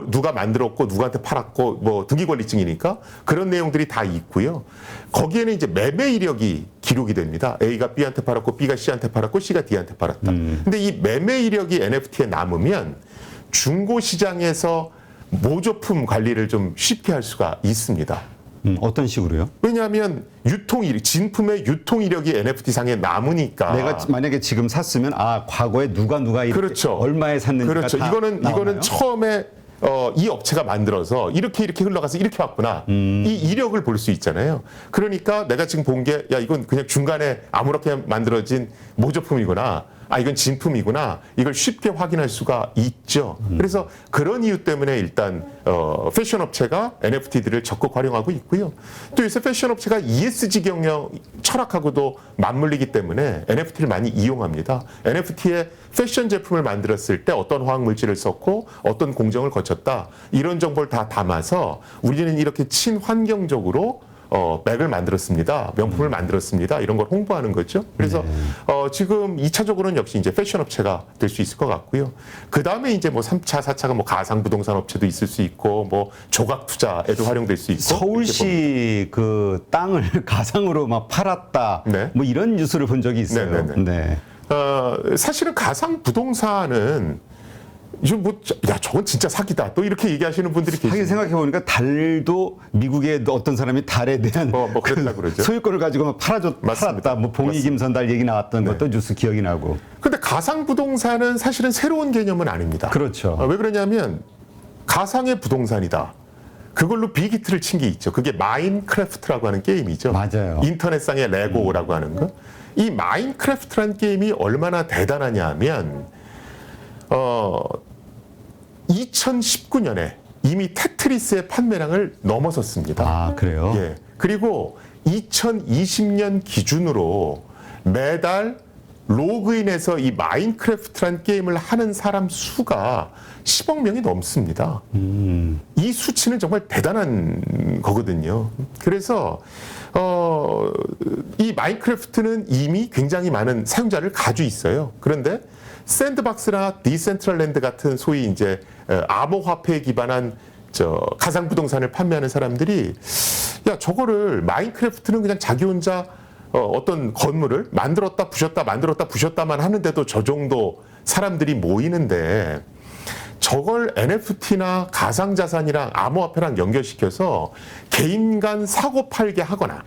누가 만들었고 누구한테 팔았고 뭐 등기 권리증이니까 그런 내용들이 다 있고요. 거기에는 이제 매매 이력이 기록이 됩니다. A가 B한테 팔았고 B가 C한테 팔았고 C가 D한테 팔았다. 근데 이 매매 이력이 NFT에 남으면 중고 시장에서 모조품 관리를 좀 쉽게 할 수가 있습니다. 어떤 식으로요? 왜냐하면 진품의 유통 이력이 NFT 상에 남으니까. 내가 만약에 지금 샀으면 과거에 누가 이렇게 그렇죠. 얼마에 샀는지가 그렇죠. 다 이거는 나오나요? 처음에 이 업체가 만들어서 이렇게 흘러가서 이렇게 왔구나. 이 이력을 볼 수 있잖아요. 그러니까 내가 지금 본 게 이건 그냥 중간에 아무렇게 만들어진 모조품이구나. 이건 진품이구나. 이걸 쉽게 확인할 수가 있죠. 그래서 그런 이유 때문에 일단 패션 업체가 NFT들을 적극 활용하고 있고요. 또 요새 패션 업체가 ESG 경영 철학하고도 맞물리기 때문에 NFT를 많이 이용합니다. NFT에 패션 제품을 만들었을 때 어떤 화학 물질을 썼고 어떤 공정을 거쳤다. 이런 정보를 다 담아서 우리는 이렇게 친환경적으로 백을 만들었습니다. 명품을 만들었습니다. 이런 걸 홍보하는 거죠. 그래서 지금 2차적으로는 역시 이제 패션 업체가 될 수 있을 것 같고요. 그 다음에 이제 뭐 3차, 4차가 뭐 가상 부동산 업체도 있을 수 있고 뭐 조각 투자에도 활용될 수 있고. 서울시 그 땅을 가상으로 막 팔았다. 네. 뭐 이런 뉴스를 본 적이 있어요. 네네네. 네. 사실은 가상 부동산은 저건 진짜 사기다. 또 이렇게 얘기하시는 분들이 하긴 계시죠. 생각해 보니까 달도 미국의 어떤 사람이 달에 대한 그랬다 그러죠. 소유권을 가지고 막 팔았다. 뭐 봉이김선달 얘기 나왔던 것도 뉴스 기억이 나고. 근데 가상 부동산은 사실은 새로운 개념은 아닙니다. 그렇죠. 왜 그러냐면 가상의 부동산이다. 그걸로 빅히트를 친 게 있죠. 그게 마인크래프트라고 하는 게임이죠. 맞아요. 인터넷상의 레고라고 하는 거. 이 마인크래프트라는 게임이 얼마나 대단하냐 하면 2019년에 이미 테트리스의 판매량을 넘어섰습니다. 그래요? 예. 그리고 2020년 기준으로 매달 로그인해서 이 마인크래프트란 게임을 하는 사람 수가 10억 명이 넘습니다. 이 수치는 정말 대단한 거거든요. 그래서 이 마인크래프트는 이미 굉장히 많은 사용자를 가지고 있어요. 그런데 샌드박스나 디센트럴랜드 같은 소위 이제 암호화폐에 기반한 가상 부동산을 판매하는 사람들이 저거를 마인크래프트는 그냥 자기 혼자 어떤 건물을 만들었다 부셨다만 하는데도 저 정도 사람들이 모이는데 저걸 NFT나 가상자산이랑 암호화폐랑 연결시켜서 개인 간 사고 팔게 하거나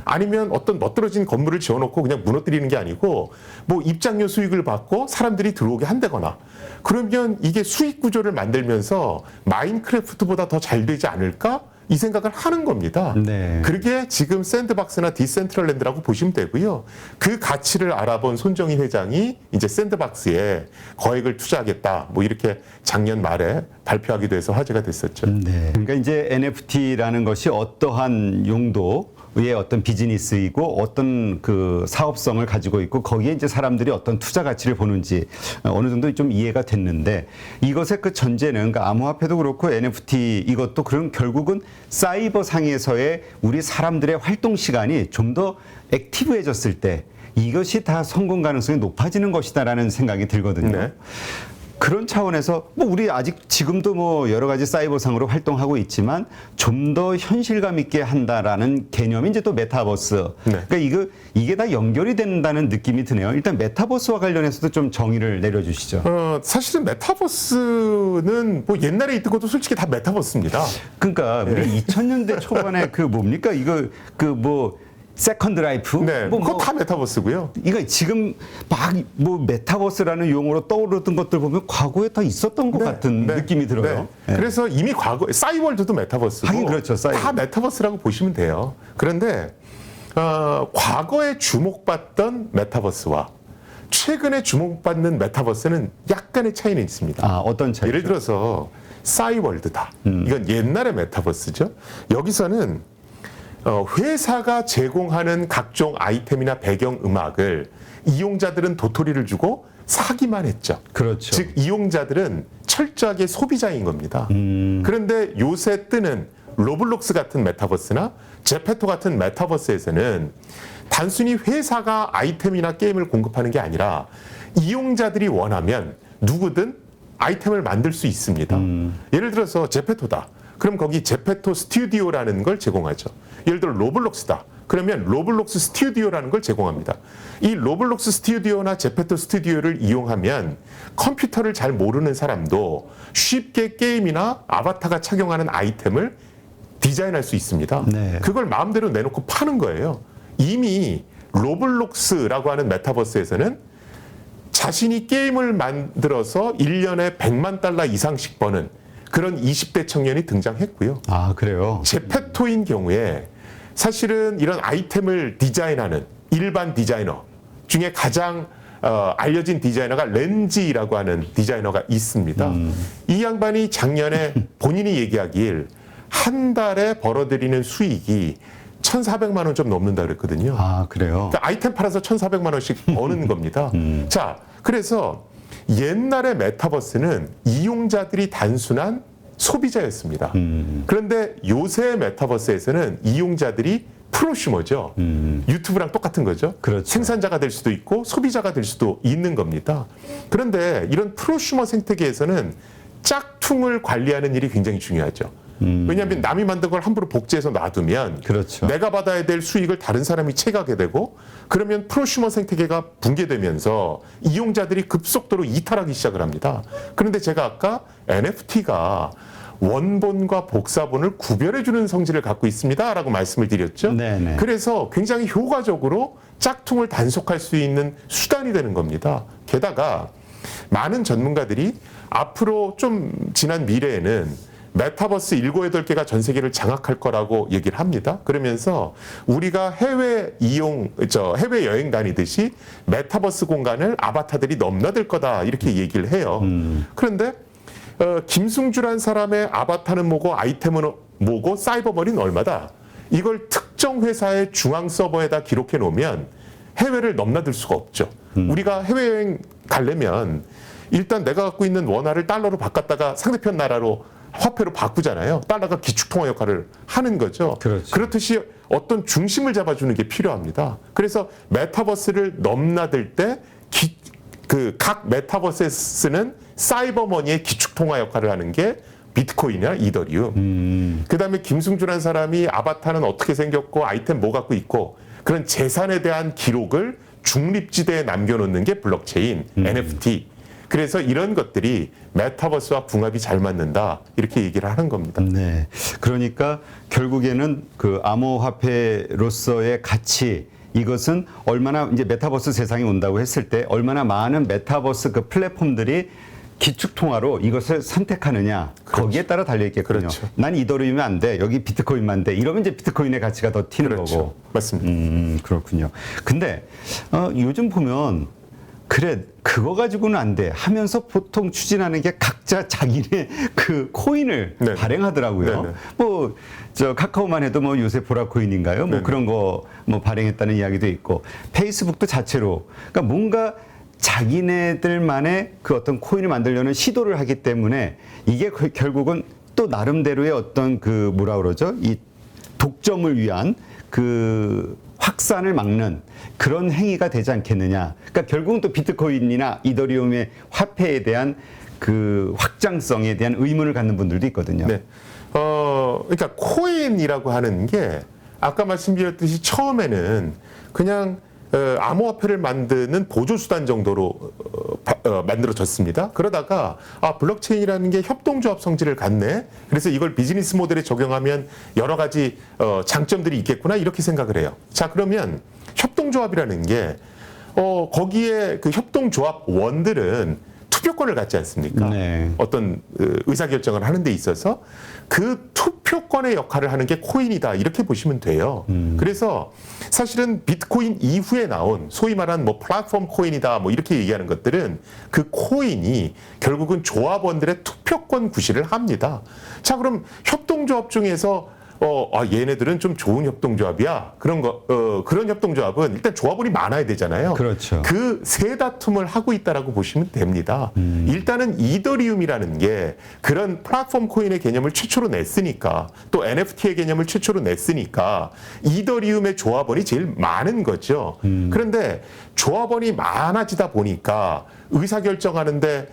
아니면 어떤 멋들어진 건물을 지어놓고 그냥 무너뜨리는 게 아니고 뭐 입장료 수익을 받고 사람들이 들어오게 한다거나 그러면 이게 수익 구조를 만들면서 마인크래프트보다 더 잘 되지 않을까? 이 생각을 하는 겁니다. 네. 그게 지금 샌드박스나 디센트럴랜드라고 보시면 되고요. 그 가치를 알아본 손정희 회장이 이제 샌드박스에 거액을 투자하겠다. 뭐 이렇게 작년 말에 발표하기도 해서 화제가 됐었죠. 네. 그러니까 이제 NFT라는 것이 어떠한 용도의 어떤 비즈니스이고 어떤 그 사업성을 가지고 있고 거기에 이제 사람들이 어떤 투자 가치를 보는지 어느 정도 좀 이해가 됐는데 이것의 그 전제는 그러니까 암호화폐도 그렇고 NFT 이것도 그럼 결국은 사이버 상에서의 우리 사람들의 활동 시간이 좀 더 액티브해졌을 때 이것이 다 성공 가능성이 높아지는 것이다라는 생각이 들거든요. 네. 그런 차원에서 뭐 우리 아직 지금도 뭐 여러 가지 사이버상으로 활동하고 있지만 좀 더 현실감 있게 한다라는 개념이 이제 또 메타버스. 네. 그러니까 이게 다 연결이 된다는 느낌이 드네요. 일단 메타버스와 관련해서도 좀 정의를 내려주시죠. 사실은 메타버스는 뭐 옛날에 있던 것도 솔직히 다 메타버스입니다. 그러니까 우리 2000년대 초반에 그 뭡니까 이거 그 뭐 세컨드 라이프? 네, 그거 다 메타버스고요. 이거 지금 막 뭐 메타버스라는 용어로 떠오르던 것들 보면 과거에 다 있었던 것 같은 느낌이 들어요. 네. 그래서 이미 과거 싸이월드도 메타버스고 하긴 그렇죠, 싸이월드. 다 메타버스라고 보시면 돼요. 그런데 과거에 주목받던 메타버스와 최근에 주목받는 메타버스는 약간의 차이는 있습니다. 아, 어떤 차이죠? 예를 들어서 싸이월드다. 이건 옛날의 메타버스죠. 여기서는 회사가 제공하는 각종 아이템이나 배경 음악을 이용자들은 도토리를 주고 사기만 했죠. 그렇죠. 즉 이용자들은 철저하게 소비자인 겁니다. 그런데 요새 뜨는 로블록스 같은 메타버스나 제페토 같은 메타버스에서는 단순히 회사가 아이템이나 게임을 공급하는 게 아니라 이용자들이 원하면 누구든 아이템을 만들 수 있습니다. 예를 들어서 제페토다. 그럼 거기 제페토 스튜디오라는 걸 제공하죠. 예를 들어 로블록스다. 그러면 로블록스 스튜디오라는 걸 제공합니다. 이 로블록스 스튜디오나 제페토 스튜디오를 이용하면 컴퓨터를 잘 모르는 사람도 쉽게 게임이나 아바타가 착용하는 아이템을 디자인할 수 있습니다. 네. 그걸 마음대로 내놓고 파는 거예요. 이미 로블록스라고 하는 메타버스에서는 자신이 게임을 만들어서 1년에 100만 달러 이상씩 버는 그런 20대 청년이 등장했고요. 아, 그래요? 제페토인 경우에 사실은 이런 아이템을 디자인하는 일반 디자이너 중에 가장 알려진 디자이너가 렌지라고 하는 디자이너가 있습니다. 이 양반이 작년에 본인이 얘기하길 한 달에 벌어들이는 수익이 1,400만 원 좀 넘는다 그랬거든요. 아, 그래요? 그러니까 아이템 팔아서 1,400만 원씩 버는 겁니다. 자, 그래서 옛날의 메타버스는 이용자들이 단순한 소비자였습니다. 그런데 요새 메타버스에서는 이용자들이 프로슈머죠. 유튜브랑 똑같은 거죠. 그렇죠. 생산자가 될 수도 있고 소비자가 될 수도 있는 겁니다. 그런데 이런 프로슈머 생태계에서는 짝퉁을 관리하는 일이 굉장히 중요하죠. 왜냐하면 남이 만든 걸 함부로 복제해서 놔두면 그렇죠. 내가 받아야 될 수익을 다른 사람이 채가게 되고 그러면 프로슈머 생태계가 붕괴되면서 이용자들이 급속도로 이탈하기 시작을 합니다. 그런데 제가 아까 NFT가 원본과 복사본을 구별해주는 성질을 갖고 있습니다라고 말씀을 드렸죠. 네네. 그래서 굉장히 효과적으로 짝퉁을 단속할 수 있는 수단이 되는 겁니다. 게다가 많은 전문가들이 앞으로 좀 지난 미래에는 메타버스 7, 8개가 전 세계를 장악할 거라고 얘기를 합니다. 그러면서 우리가 해외 여행 다니듯이 메타버스 공간을 아바타들이 넘나들 거다 이렇게 얘기를 해요. 그런데 김승주란 사람의 아바타는 뭐고 아이템은 뭐고 사이버머니는 얼마다. 이걸 특정 회사의 중앙 서버에다 기록해 놓으면 해외를 넘나들 수가 없죠. 우리가 해외여행 가려면 일단 내가 갖고 있는 원화를 달러로 바꿨다가 상대편 나라로 화폐로 바꾸잖아요. 달러가 기축통화 역할을 하는 거죠. 그렇죠. 그렇듯이 어떤 중심을 잡아주는 게 필요합니다. 그래서 메타버스를 넘나들 때 각 메타버스에 쓰는 사이버머니의 기축통화 역할을 하는 게 비트코인이나 이더리움. 그다음에 김승주라는 사람이 아바타는 어떻게 생겼고 아이템 뭐 갖고 있고 그런 재산에 대한 기록을 중립지대에 남겨놓는 게 블록체인, NFT. 그래서 이런 것들이 메타버스와 궁합이 잘 맞는다 이렇게 얘기를 하는 겁니다. 네. 그러니까 결국에는 그 암호화폐로서의 가치 이것은 얼마나 이제 메타버스 세상이 온다고 했을 때 얼마나 많은 메타버스 그 플랫폼들이 기축통화로 이것을 선택하느냐 거기에 따라 달려 있겠군요. 그렇죠. 난 이더리움이 안 돼. 여기 비트코인만 돼. 이러면 이제 비트코인의 가치가 더 튀는 그렇죠. 거고. 맞습니다. 그렇군요. 근데 요즘 보면 그래 그거 가지고는 안 돼 하면서 보통 추진하는 게 각자 자기네 그 코인을 네. 발행하더라고요. 네, 네. 뭐 저 카카오만 해도 뭐 요새 보라코인인가요? 뭐 네, 그런 거 뭐 발행했다는 이야기도 있고 페이스북도 자체로 그러니까 뭔가 자기네들만의 그 어떤 코인을 만들려는 시도를 하기 때문에 이게 결국은 또 나름대로의 어떤 그 뭐라 그러죠? 이 독점을 위한 그 확산을 막는 그런 행위가 되지 않겠느냐. 그러니까 결국은 또 비트코인이나 이더리움의 화폐에 대한 그 확장성에 대한 의문을 갖는 분들도 있거든요. 네. 그러니까 코인이라고 하는 게 아까 말씀드렸듯이 처음에는 그냥 암호화폐를 만드는 보조수단 정도로 만들어졌습니다. 그러다가 블록체인이라는 게 협동조합 성질을 갖네. 그래서 이걸 비즈니스 모델에 적용하면 여러 가지 장점들이 있겠구나 이렇게 생각을 해요. 자, 그러면 협동조합이라는 게 거기에 그 협동조합원들은 투표권을 갖지 않습니까? 네. 어떤 의사결정을 하는 데 있어서 그 투표권의 역할을 하는 게 코인이다 이렇게 보시면 돼요. 그래서 사실은 비트코인 이후에 나온 소위 말하는 뭐 플랫폼 코인이다 뭐 이렇게 얘기하는 것들은 그 코인이 결국은 조합원들의 투표권 구실을 합니다. 자, 그럼 협동조합 중에서 얘네들은 좀 좋은 협동조합이야. 그런 협동조합은 일단 조합원이 많아야 되잖아요. 그렇죠. 그 세 다툼을 하고 있다라고 보시면 됩니다. 일단은 이더리움이라는 게 그런 플랫폼 코인의 개념을 최초로 냈으니까 또 NFT의 개념을 최초로 냈으니까 이더리움의 조합원이 제일 많은 거죠. 그런데 조합원이 많아지다 보니까 의사결정하는데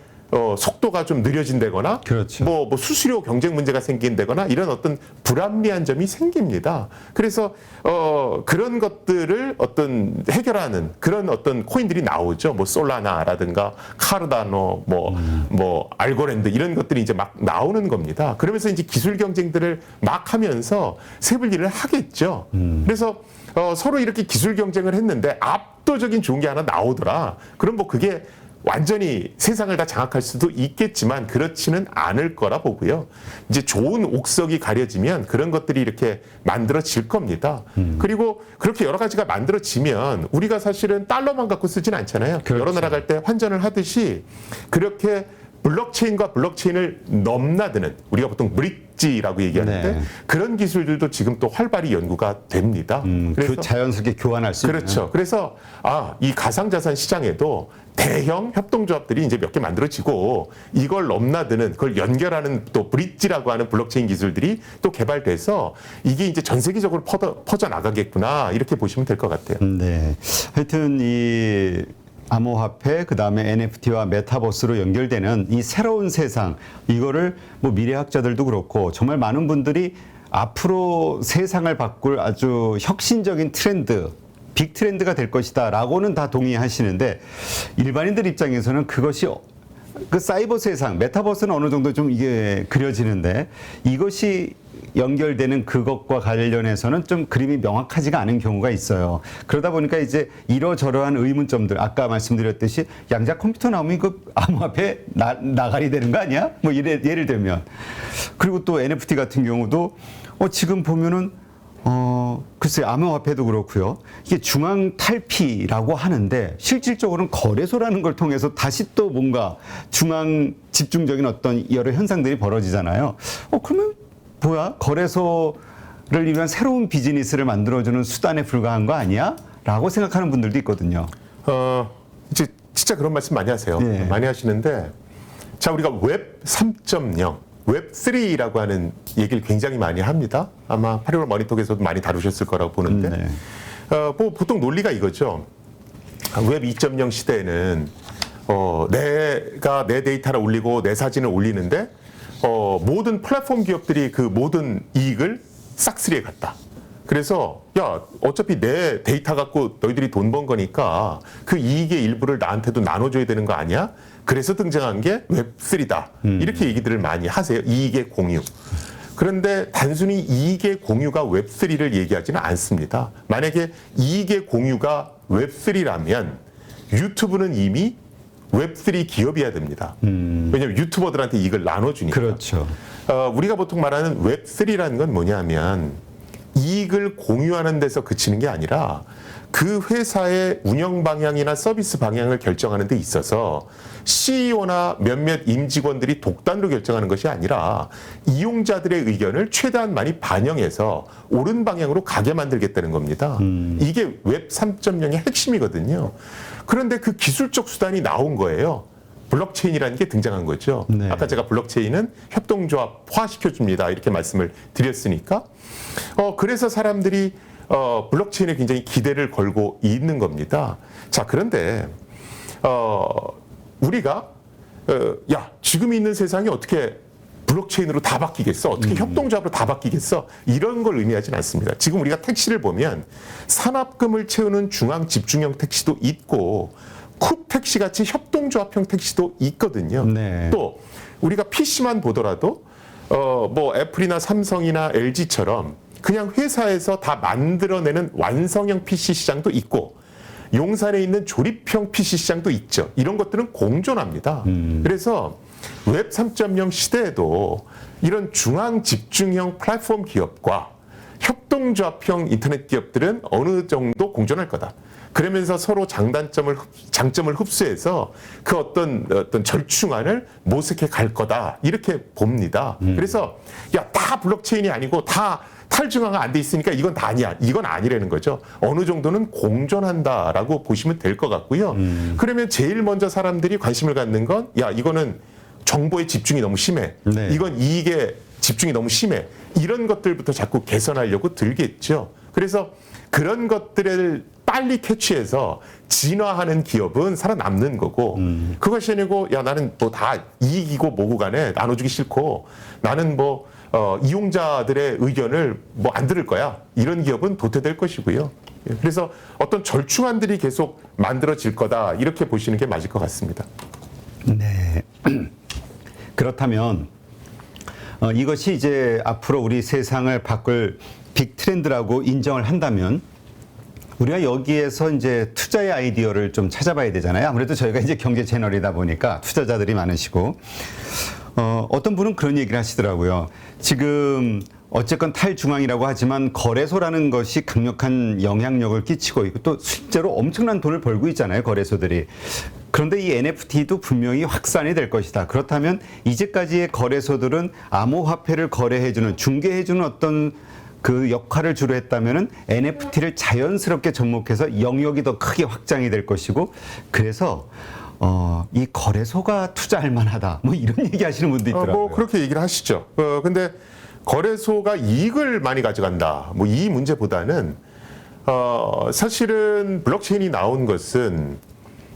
속도가 좀 느려진다거나 그렇죠. 뭐 수수료 경쟁 문제가 생긴다거나 이런 어떤 불합리한 점이 생깁니다. 그래서 그런 것들을 어떤 해결하는 그런 어떤 코인들이 나오죠. 뭐 솔라나라든가 카르다노 뭐 알고랜드 이런 것들이 이제 막 나오는 겁니다. 그러면서 이제 기술 경쟁들을 막 하면서 세분리를 하겠죠. 그래서 서로 이렇게 기술 경쟁을 했는데 압도적인 좋은 게 하나 나오더라. 그럼 뭐 그게 완전히 세상을 다 장악할 수도 있겠지만 그렇지는 않을 거라 보고요. 이제 좋은 옥석이 가려지면 그런 것들이 이렇게 만들어질 겁니다. 그리고 그렇게 여러 가지가 만들어지면 우리가 사실은 달러만 갖고 쓰진 않잖아요. 그렇죠. 여러 나라 갈 때 환전을 하듯이 그렇게 블록체인과 블록체인을 넘나드는 우리가 보통 브릿지라고 얘기하는데 네. 그런 기술들도 지금 또 활발히 연구가 됩니다. 그 자연스럽게 교환할 수 있는. 그렇죠. 그래서 이 가상자산 시장에도 대형 협동조합들이 이제 몇 개 만들어지고 이걸 넘나드는 그걸 연결하는 또 브릿지라고 하는 블록체인 기술들이 또 개발돼서 이게 이제 전 세계적으로 퍼져 나가겠구나 이렇게 보시면 될 것 같아요. 네. 하여튼 이 암호화폐 그다음에 NFT와 메타버스로 연결되는 이 새로운 세상 이거를 뭐 미래학자들도 그렇고 정말 많은 분들이 앞으로 세상을 바꿀 아주 혁신적인 트렌드 빅 트렌드가 될 것이다라고는 다 동의하시는데 일반인들 입장에서는 그것이 그 사이버 세상 메타버스는 어느 정도 좀 이게 그려지는데 이것이 연결되는 그것과 관련해서는 좀 그림이 명확하지가 않은 경우가 있어요. 그러다 보니까 이제 이러저러한 의문점들 아까 말씀드렸듯이 양자 컴퓨터 나오면 그 암호화폐 나가리 되는 거 아니야? 뭐 예를 들면 그리고 또 NFT 같은 경우도 지금 보면은 글쎄 암호화폐도 그렇고요. 이게 중앙 탈피라고 하는데 실질적으로는 거래소라는 걸 통해서 다시 또 뭔가 중앙 집중적인 어떤 여러 현상들이 벌어지잖아요. 그러면 뭐야? 거래소를 위한 새로운 비즈니스를 만들어주는 수단에 불과한 거 아니야? 라고 생각하는 분들도 있거든요. 이제 진짜 그런 말씀 많이 하세요. 네. 많이 하시는데 자 우리가 웹 3.0 웹3라고 하는 얘기를 굉장히 많이 합니다. 아마 8.15 머니톡에서도 많이 다루셨을 거라고 보는데 네. 뭐 보통 논리가 이거죠. 웹 2.0 시대에는 내가 내 데이터를 올리고 내 사진을 올리는데 모든 플랫폼 기업들이 그 모든 이익을 싹쓸이에 갔다. 그래서 야 어차피 내 데이터 갖고 너희들이 돈 번 거니까 그 이익의 일부를 나한테도 나눠줘야 되는 거 아니야? 그래서 등장한 게 웹3다. 이렇게 얘기들을 많이 하세요. 이익의 공유. 그런데 단순히 이익의 공유가 웹3를 얘기하지는 않습니다. 만약에 이익의 공유가 웹3라면 유튜브는 이미 웹3 기업이어야 됩니다. 왜냐하면 유튜버들한테 이익을 나눠주니까. 그렇죠. 우리가 보통 말하는 웹3라는 건 뭐냐면 이익을 공유하는 데서 그치는 게 아니라 그 회사의 운영 방향이나 서비스 방향을 결정하는 데 있어서 CEO나 몇몇 임직원들이 독단으로 결정하는 것이 아니라 이용자들의 의견을 최대한 많이 반영해서 옳은 방향으로 가게 만들겠다는 겁니다. 이게 웹 3.0의 핵심이거든요. 그런데 그 기술적 수단이 나온 거예요. 블록체인이라는 게 등장한 거죠. 네. 아까 제가 블록체인은 협동조합화 시켜줍니다. 이렇게 말씀을 드렸으니까. 그래서 사람들이 블록체인에 굉장히 기대를 걸고 있는 겁니다. 자, 그런데 우리가 지금 있는 세상이 어떻게 블록체인으로 다 바뀌겠어? 어떻게 협동조합으로 다 바뀌겠어? 이런 걸 의미하지는 않습니다. 지금 우리가 택시를 보면 산업금을 채우는 중앙 집중형 택시도 있고 쿱 택시 같이 협동조합형 택시도 있거든요. 네. 또 우리가 PC만 보더라도 뭐 애플이나 삼성이나 LG처럼 그냥 회사에서 다 만들어내는 완성형 PC 시장도 있고 용산에 있는 조립형 PC 시장도 있죠. 이런 것들은 공존합니다. 그래서 웹 3.0 시대에도 이런 중앙 집중형 플랫폼 기업과 협동조합형 인터넷 기업들은 어느 정도 공존할 거다. 그러면서 서로 장점을 흡수해서 그 어떤 절충안을 모색해 갈 거다. 이렇게 봅니다. 그래서 야, 다 블록체인이 아니고 다 탈중앙화 안 돼 있으니까 이건 다 아니야. 이건 아니라는 거죠. 어느 정도는 공존한다라고 보시면 될 것 같고요. 그러면 제일 먼저 사람들이 관심을 갖는 건 야, 이거는 정보의 집중이 너무 심해. 네. 이건 이익에 집중이 너무 심해. 이런 것들부터 자꾸 개선하려고 들겠죠. 그래서 그런 것들을 빨리 캐치해서 진화하는 기업은 살아남는 거고 그것이 아니고 야, 나는 뭐 다 이익이고 뭐고 간에 나눠주기 싫고 나는 뭐 이용자들의 의견을 뭐 안 들을 거야. 이런 기업은 도태될 것이고요. 그래서 어떤 절충안들이 계속 만들어질 거다. 이렇게 보시는 게 맞을 것 같습니다. 네. 그렇다면 이것이 이제 앞으로 우리 세상을 바꿀 빅 트렌드라고 인정을 한다면 우리가 여기에서 이제 투자의 아이디어를 좀 찾아봐야 되잖아요. 아무래도 저희가 이제 경제 채널이다 보니까 투자자들이 많으시고 어떤 분은 그런 얘기를 하시더라고요. 지금 어쨌건 탈중앙이라고 하지만 거래소라는 것이 강력한 영향력을 끼치고 있고 또 실제로 엄청난 돈을 벌고 있잖아요. 거래소들이. 그런데 이 NFT도 분명히 확산이 될 것이다. 그렇다면 이제까지의 거래소들은 암호화폐를 거래해주는 중개해주는 어떤 그 역할을 주로 했다면은 NFT를 자연스럽게 접목해서 영역이 더 크게 확장이 될 것이고 그래서 이 거래소가 투자할 만하다. 뭐 이런 얘기 하시는 분도 있더라고요. 뭐 그렇게 얘기를 하시죠. 근데 거래소가 이익을 많이 가져간다. 뭐 이 문제보다는 사실은 블록체인이 나온 것은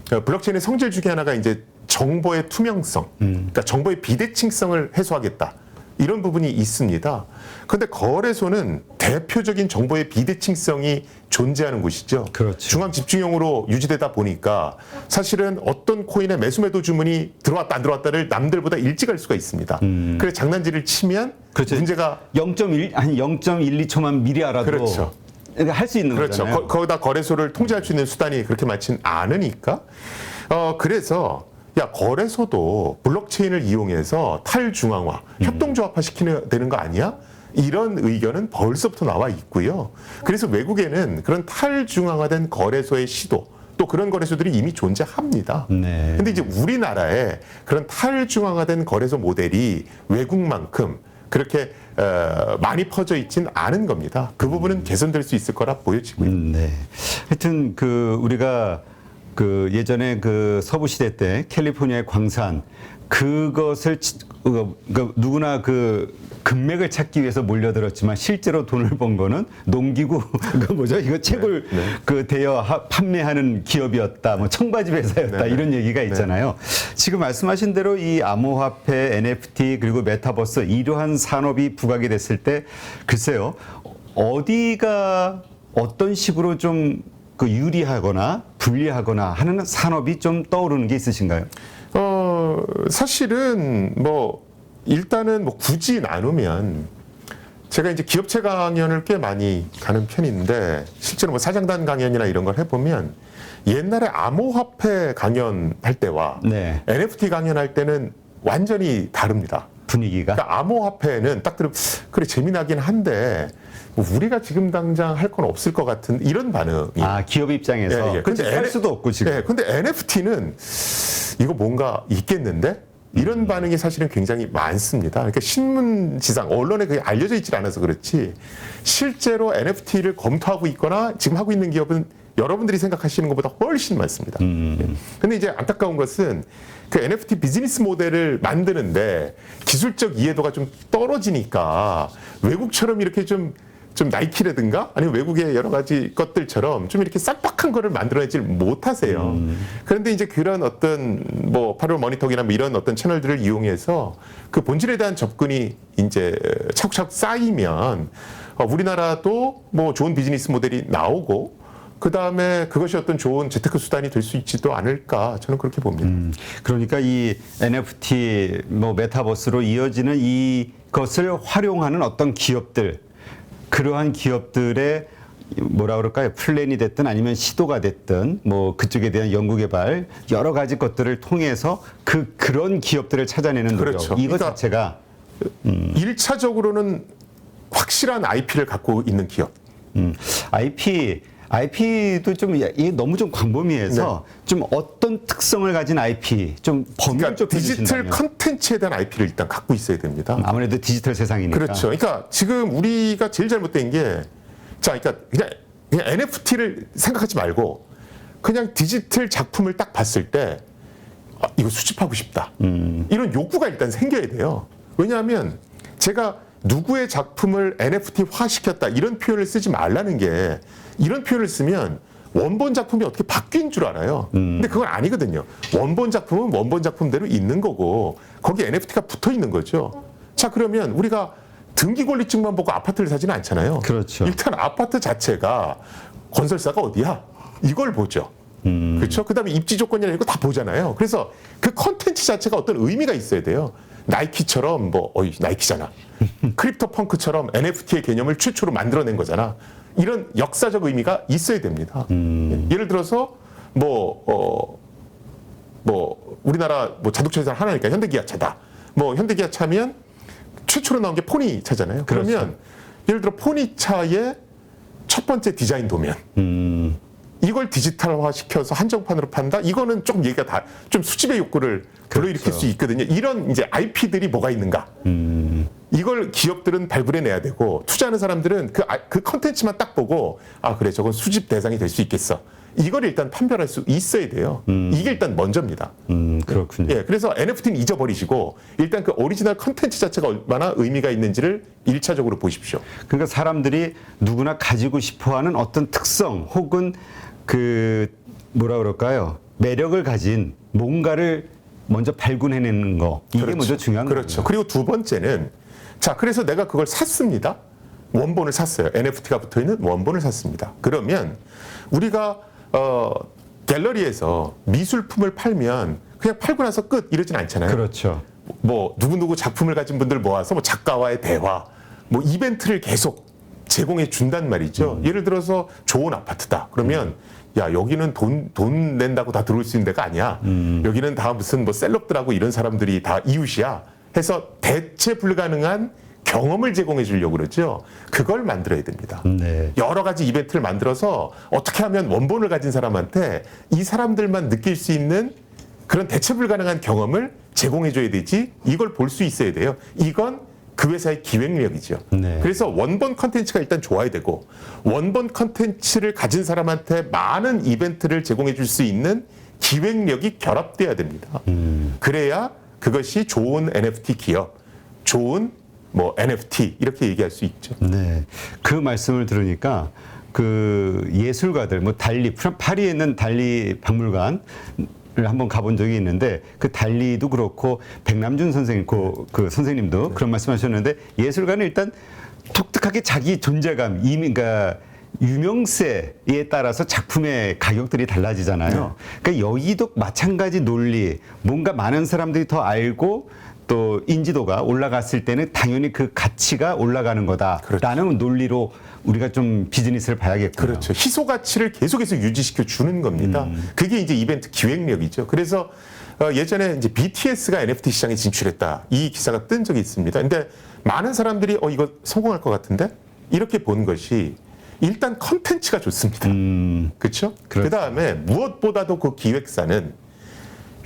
블록체인의 성질 중에 하나가 이제 정보의 투명성, 그러니까 정보의 비대칭성을 해소하겠다. 이런 부분이 있습니다. 그런데 거래소는 대표적인 정보의 비대칭성이 존재하는 곳이죠. 그렇죠. 중앙 집중형으로 유지되다 보니까 사실은 어떤 코인의 매수매도 주문이 들어왔다 안 들어왔다를 남들보다 일찍 알 수가 있습니다. 그래서 장난질을 치면 그렇죠. 문제가 0.12초만 미리 알아도 그렇죠. 할 수 있는 그렇죠. 거잖아요. 거기다 거래소를 통제할 수 있는 수단이 그렇게 많지는 않으니까. 그래서 야, 거래소도 블록체인을 이용해서 탈중앙화, 협동조합화 시키는 되는 거 아니야? 이런 의견은 벌써부터 나와 있고요. 그래서 외국에는 그런 탈중앙화된 거래소의 시도, 또 그런 거래소들이 이미 존재합니다. 네. 근데 이제 우리나라에 그런 탈중앙화된 거래소 모델이 외국만큼 그렇게 많이 퍼져 있지는 않은 겁니다. 그 부분은 개선될 수 있을 거라 보여지고요. 네. 하여튼 우리가 예전에 서부 시대 때 캘리포니아의 광산 그것을 누구나 금맥을 찾기 위해서 몰려들었지만 실제로 돈을 번 거는 농기구 이거 채굴 대여 판매하는 기업이었다, 뭐 청바지 회사였다 이런 얘기가 있잖아요. 지금 말씀하신 대로 이 암호화폐, NFT 그리고 메타버스 이러한 산업이 부각이 됐을 때 글쎄요 어디가 어떤 식으로 좀 유리하거나 불리하거나 하는 산업이 좀 떠오르는 게 있으신가요? 사실은 일단은 굳이 나누면 제가 이제 기업체 강연을 꽤 많이 가는 편인데 실제로 사장단 강연이나 이런 걸 해보면 옛날에 암호화폐 강연할 때와 NFT 강연할 때는 완전히 다릅니다. 분위기가? 그러니까 암호화폐는 딱 들으면 그래 재미나긴 한데 우리가 지금 당장 할 건 없을 것 같은 이런 반응이. 기업 입장에서. 예. 근데 할 수도 없고 지금. 예. 근데 NFT는 이거 뭔가 있겠는데? 이런 반응이 사실은 굉장히 많습니다. 그러니까 신문지상, 언론에 그게 알려져 있지 않아서 그렇지 실제로 NFT를 검토하고 있거나 지금 하고 있는 기업은 여러분들이 생각하시는 것보다 훨씬 많습니다. 근데 이제 안타까운 것은 그 NFT 비즈니스 모델을 만드는데 기술적 이해도가 좀 떨어지니까 외국처럼 이렇게 좀 나이키라든가 아니면 외국의 여러 가지 것들처럼 좀 이렇게 싹박한 거를 만들어내질 못하세요. 그런데 이제 그런 어떤 파로 모니터링이나 이런 어떤 채널들을 이용해서 그 본질에 대한 접근이 이제 차곡차곡 쌓이면 우리나라도 좋은 비즈니스 모델이 나오고 그 다음에 그것이 어떤 좋은 재테크 수단이 될 수 있지도 않을까 저는 그렇게 봅니다. 그러니까 이 NFT 메타버스로 이어지는 이것을 활용하는 어떤 기업들 그러한 기업들의 뭐라 그럴까요? 플랜이 됐든 아니면 시도가 됐든 뭐 그쪽에 대한 연구 개발 여러 가지 것들을 통해서 그런 기업들을 찾아내는 노력. 그렇죠. 이것 그러니까 자체가 1차적으로는 확실한 IP를 갖고 있는 기업. IP도 좀 이게 너무 좀 광범위해서 좀 어떤 특성을 가진 IP 좀 범위를 그러니까 디지털 좁혀주신다면. 컨텐츠에 대한 IP를 일단 갖고 있어야 됩니다. 아무래도 디지털 세상이니까. 그렇죠. 그러니까 지금 우리가 제일 잘못된 게, 자, 그러니까 그냥 NFT를 생각하지 말고 그냥 디지털 작품을 딱 봤을 때 아, 이거 수집하고 싶다. 이런 욕구가 일단 생겨야 돼요. 왜냐하면 제가 누구의 작품을 NFT화 시켰다 이런 표현을 쓰지 말라는 게, 이런 표현을 쓰면 원본 작품이 어떻게 바뀐 줄 알아요. 근데 그건 아니거든요. 원본 작품은 원본 작품대로 있는 거고 거기에 NFT가 붙어 있는 거죠. 자, 그러면 우리가 등기 권리증만 보고 아파트를 사지는 않잖아요. 그렇죠. 일단 아파트 자체가 건설사가 어디야? 이걸 보죠. 그렇죠. 그다음에 입지 조건이나 이거 다 보잖아요. 그래서 그 컨텐츠 자체가 어떤 의미가 있어야 돼요. 나이키처럼 나이키잖아. 크립토 펑크처럼 NFT의 개념을 최초로 만들어낸 거잖아. 이런 역사적 의미가 있어야 됩니다. 예를 들어서 우리나라 자동차 회사 하나니까 현대기아차다. 현대기아차면 최초로 나온 게 포니차잖아요. 그러면 그렇죠. 예를 들어 포니차의 첫 번째 디자인 도면. 이걸 디지털화 시켜서 한정판으로 판다? 이거는 조금 얘기가 좀 수집의 욕구를 불러일으킬 그렇죠. 수 있거든요. 이런 이제 IP들이 뭐가 있는가? 이걸 기업들은 발굴해내야 되고 투자하는 사람들은 그 컨텐츠만 딱 보고 아 그래 저건 수집 대상이 될 수 있겠어. 이걸 일단 판별할 수 있어야 돼요. 이게 일단 먼저입니다. 그렇군요. 예, 그래서 NFT는 잊어버리시고 일단 그 오리지널 컨텐츠 자체가 얼마나 의미가 있는지를 1차적으로 보십시오. 그러니까 사람들이 누구나 가지고 싶어하는 어떤 특성 혹은 그 뭐라 그럴까요? 매력을 가진 뭔가를 먼저 발굴해내는 거 이게 그렇죠. 먼저 중요한 거죠. 그렇죠. 그리고 두 번째는 자 그래서 내가 그걸 샀습니다. 원본을 샀어요. NFT가 붙어 있는 원본을 샀습니다. 그러면 우리가 갤러리에서 미술품을 팔면 그냥 팔고 나서 끝 이러진 않잖아요. 그렇죠. 누구누구 작품을 가진 분들 모아서 작가와의 대화, 이벤트를 계속 제공해 준단 말이죠. 예를 들어서 좋은 아파트다. 그러면 야 여기는 돈 낸다고 다 들어올 수 있는 데가 아니야. 여기는 다 무슨 셀럽들하고 이런 사람들이 다 이웃이야. 해서 대체 불가능한 경험을 제공해 주려고 그러죠. 그걸 만들어야 됩니다. 네. 여러 가지 이벤트를 만들어서 어떻게 하면 원본을 가진 사람한테 이 사람들만 느낄 수 있는 그런 대체 불가능한 경험을 제공해 줘야 되지. 이걸 볼 수 있어야 돼요. 이건 그 회사의 기획력이죠. 네. 그래서 원본 컨텐츠가 일단 좋아야 되고 원본 컨텐츠를 가진 사람한테 많은 이벤트를 제공해 줄 수 있는 기획력이 결합돼야 됩니다. 그래야 그것이 좋은 NFT 기업, 좋은 NFT 이렇게 얘기할 수 있죠. 네. 그 말씀을 들으니까 그 예술가들 달리 파리에 있는 달리 박물관 한번 가본 적이 있는데 그 달리도 그렇고 백남준 선생님 그 선생님도 그런 말씀하셨는데 예술가는 일단 독특하게 자기 존재감 그러니까 유명세에 따라서 작품의 가격들이 달라지잖아요. 그러니까 여기도 마찬가지 논리 뭔가 많은 사람들이 더 알고 또 인지도가 올라갔을 때는 당연히 그 가치가 올라가는 거다라는 논리로 우리가 좀 비즈니스를 봐야겠군요. 그렇죠. 희소 가치를 계속해서 유지시켜 주는 겁니다. 그게 이제 이벤트 기획력이죠. 그래서 예전에 이제 BTS가 NFT 시장에 진출했다. 이 기사가 뜬 적이 있습니다. 근데 많은 사람들이 이거 성공할 것 같은데 이렇게 본 것이 일단 컨텐츠가 좋습니다. 그렇죠? 그 다음에 무엇보다도 그 기획사는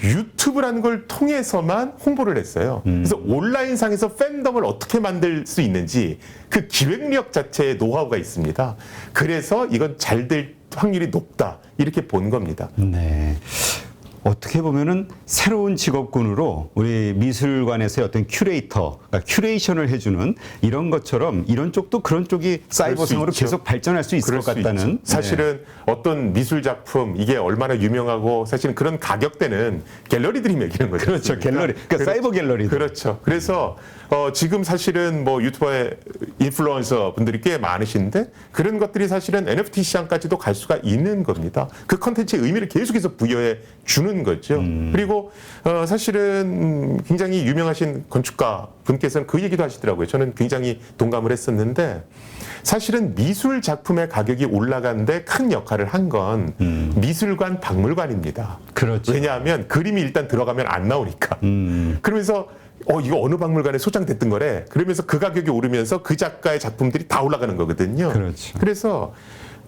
유튜브라는 걸 통해서만 홍보를 했어요. 그래서 온라인상에서 팬덤을 어떻게 만들 수 있는지 그 기획력 자체의 노하우가 있습니다. 그래서 이건 잘 될 확률이 높다. 이렇게 본 겁니다. 네. 어떻게 보면은 새로운 직업군으로 우리 미술관에서의 어떤 큐레이터, 그러니까 큐레이션을 해주는 이런 것처럼 이런 쪽도 그런 쪽이 사이버성으로 계속 발전할 수 있을 것 같다는. 사실은 어떤 미술 작품 이게 얼마나 유명하고 사실은 그런 가격대는 갤러리들이 매기는 거죠. 그렇죠. 갤러리. 그러니까 사이버 갤러리. 그렇죠. 그래서 지금 사실은 뭐 유튜버의 인플루언서 분들이 꽤 많으신데 그런 것들이 사실은 NFT 시장까지도 갈 수가 있는 겁니다. 그 컨텐츠의 의미를 계속해서 부여해 주는 거죠. 그리고 사실은 굉장히 유명하신 건축가 분께서는 그 얘기도 하시더라고요. 저는 굉장히 동감을 했었는데 사실은 미술 작품의 가격이 올라가는데 큰 역할을 한 건 미술관 박물관입니다. 그렇죠. 왜냐하면 그림이 일단 들어가면 안 나오니까. 그러면서 이거 어느 박물관에 소장됐던 거래. 그러면서 그 가격이 오르면서 그 작가의 작품들이 다 올라가는 거거든요. 그렇죠. 그래서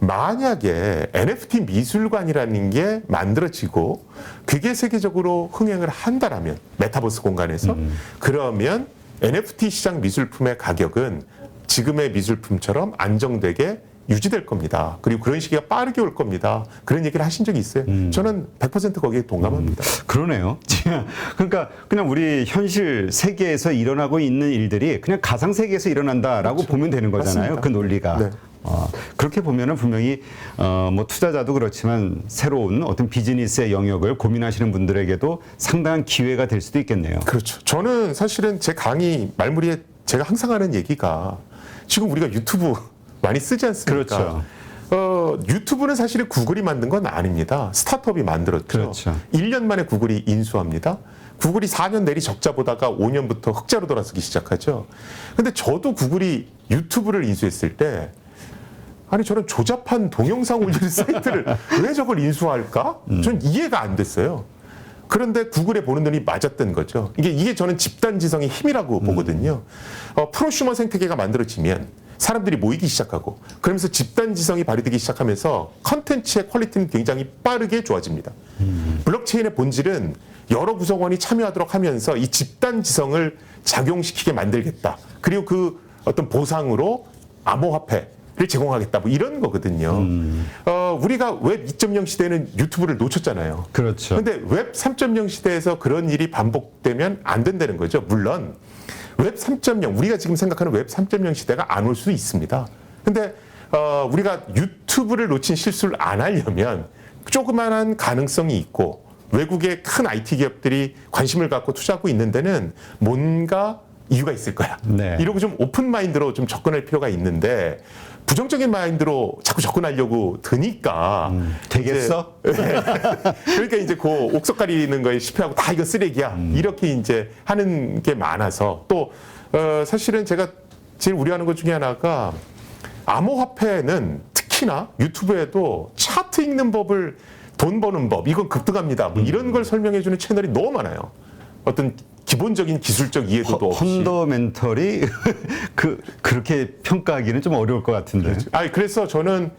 만약에 NFT 미술관이라는 게 만들어지고 그게 세계적으로 흥행을 한다라면 메타버스 공간에서 그러면 NFT 시장 미술품의 가격은 지금의 미술품처럼 안정되게 유지될 겁니다. 그리고 그런 시기가 빠르게 올 겁니다. 그런 얘기를 하신 적이 있어요. 저는 100% 거기에 동감합니다. 그러네요. 그러니까 그냥 우리 현실 세계에서 일어나고 있는 일들이 그냥 가상 세계에서 일어난다라고 그렇죠. 보면 되는 거잖아요. 맞습니다. 그 논리가. 네. 그렇게 보면은 분명히 뭐 투자자도 그렇지만 새로운 어떤 비즈니스의 영역을 고민하시는 분들에게도 상당한 기회가 될 수도 있겠네요. 그렇죠. 저는 사실은 제 강의 말무리에 제가 항상 하는 얘기가 지금 우리가 유튜브 많이 쓰지 않습니까? 그렇죠. 유튜브는 사실은 구글이 만든 건 아닙니다. 스타트업이 만들었죠. 그렇죠. 1년 만에 구글이 인수합니다. 구글이 4년 내리 적자 보다가 5년부터 흑자로 돌아서기 시작하죠. 근데 저도 구글이 유튜브를 인수했을 때 아니 저는 조잡한 동영상 올리는 사이트를 왜 저걸 인수할까? 전 이해가 안 됐어요. 그런데 구글에 보는 눈이 맞았던 거죠. 이게 저는 집단지성의 힘이라고 보거든요. 프로슈머 생태계가 만들어지면 사람들이 모이기 시작하고 그러면서 집단지성이 발휘되기 시작하면서 컨텐츠의 퀄리티는 굉장히 빠르게 좋아집니다. 블록체인의 본질은 여러 구성원이 참여하도록 하면서 이 집단지성을 작용시키게 만들겠다. 그리고 그 어떤 보상으로 암호화폐를 제공하겠다. 뭐 이런 거거든요. 우리가 웹 2.0 시대에는 유튜브를 놓쳤잖아요. 그렇죠. 근데 웹 3.0 시대에서 그런 일이 반복되면 안 된다는 거죠. 물론 웹 3.0 우리가 지금 생각하는 웹 3.0 시대가 안 올 수 있습니다. 근데 우리가 유튜브를 놓친 실수를 안 하려면 조그만한 가능성이 있고 외국의 큰 IT 기업들이 관심을 갖고 투자하고 있는 데는 뭔가 이유가 있을 거야. 네. 이러고 좀 오픈 마인드로 좀 접근할 필요가 있는데 부정적인 마인드로 자꾸 접근하려고 드니까 되겠어? 그러니까 이제 그 옥석 가리는 거에 실패하고 다 이거 쓰레기야 이렇게 이제 하는 게 많아서 또 사실은 제가 제일 우려하는 것 중에 하나가 암호화폐는 특히나 유튜브에도 차트 읽는 법을 돈 버는 법 이건 급등합니다 뭐 이런 걸 설명해주는 채널이 너무 많아요. 어떤 기본적인 기술적 이해도도 없이. 펀더멘털이 그렇게 평가하기는 좀 어려울 것 같은데. 그래서 저는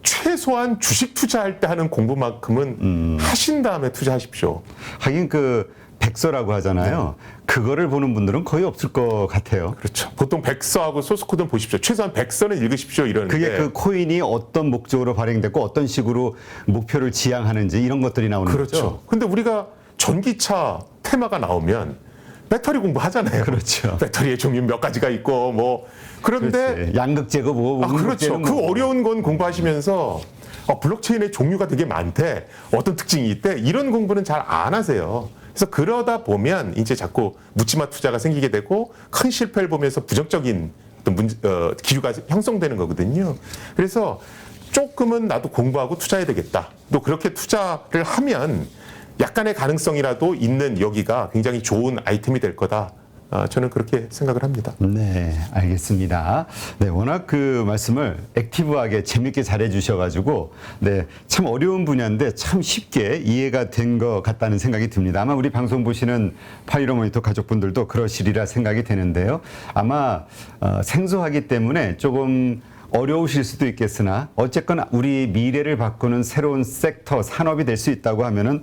최소한 주식 투자할 때 하는 공부만큼은 하신 다음에 투자하십시오. 하긴 그 백서라고 하잖아요. 그거를 보는 분들은 거의 없을 것 같아요. 그렇죠. 보통 백서하고 소스코드는 보십시오. 최소한 백서는 읽으십시오 이러는데. 그게 그 코인이 어떤 목적으로 발행됐고 어떤 식으로 목표를 지향하는지 이런 것들이 나오는 그렇죠. 거죠. 근데 우리가 전기차 테마가 나오면 배터리 공부하잖아요. 그렇죠. 배터리의 종류 몇 가지가 있고 뭐 그런데 그렇지. 양극재고 뭐 그렇죠. 그 어려운 건 공부하시면서 블록체인의 종류가 되게 많대. 어떤 특징이 있대. 이런 공부는 잘 안 하세요. 그래서 그러다 보면 이제 자꾸 묻지마 투자가 생기게 되고 큰 실패를 보면서 부정적인 어떤 기류가 형성되는 거거든요. 그래서 조금은 나도 공부하고 투자해야 되겠다. 또 그렇게 투자를 하면 약간의 가능성이라도 있는 여기가 굉장히 좋은 아이템이 될 거다. 저는 그렇게 생각을 합니다. 네, 알겠습니다. 네, 워낙 그 말씀을 액티브하게 재밌게 잘해 주셔가지고, 네, 참 어려운 분야인데 참 쉽게 이해가 된 것 같다는 생각이 듭니다. 아마 우리 방송 보시는 8.15 모니터 가족분들도 그러시리라 생각이 되는데요. 아마 생소하기 때문에 조금 어려우실 수도 있겠으나 어쨌거나 우리 미래를 바꾸는 새로운 섹터, 산업이 될 수 있다고 하면은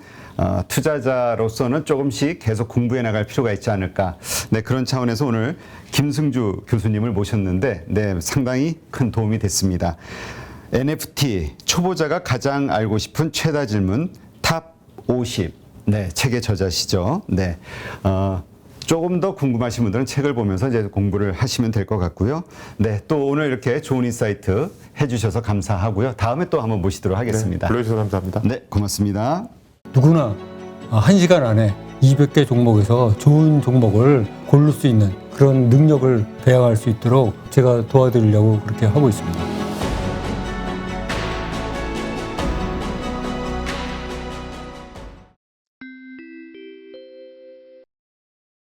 투자자로서는 조금씩 계속 공부해 나갈 필요가 있지 않을까. 네, 그런 차원에서 오늘 김승주 교수님을 모셨는데, 네, 상당히 큰 도움이 됐습니다. NFT 초보자가 가장 알고 싶은 최다 질문 탑 50. 네, 책의 저자시죠. 네. 조금 더 궁금하신 분들은 책을 보면서 이제 공부를 하시면 될 것 같고요. 네, 또 오늘 이렇게 좋은 인사이트 해주셔서 감사하고요. 다음에 또 한번 모시도록 하겠습니다. 네, 불러주셔서 감사합니다. 네, 고맙습니다. 누구나 1시간 안에 200개 종목에서 좋은 종목을 고를 수 있는 그런 능력을 배양할 수 있도록 제가 도와드리려고 그렇게 하고 있습니다.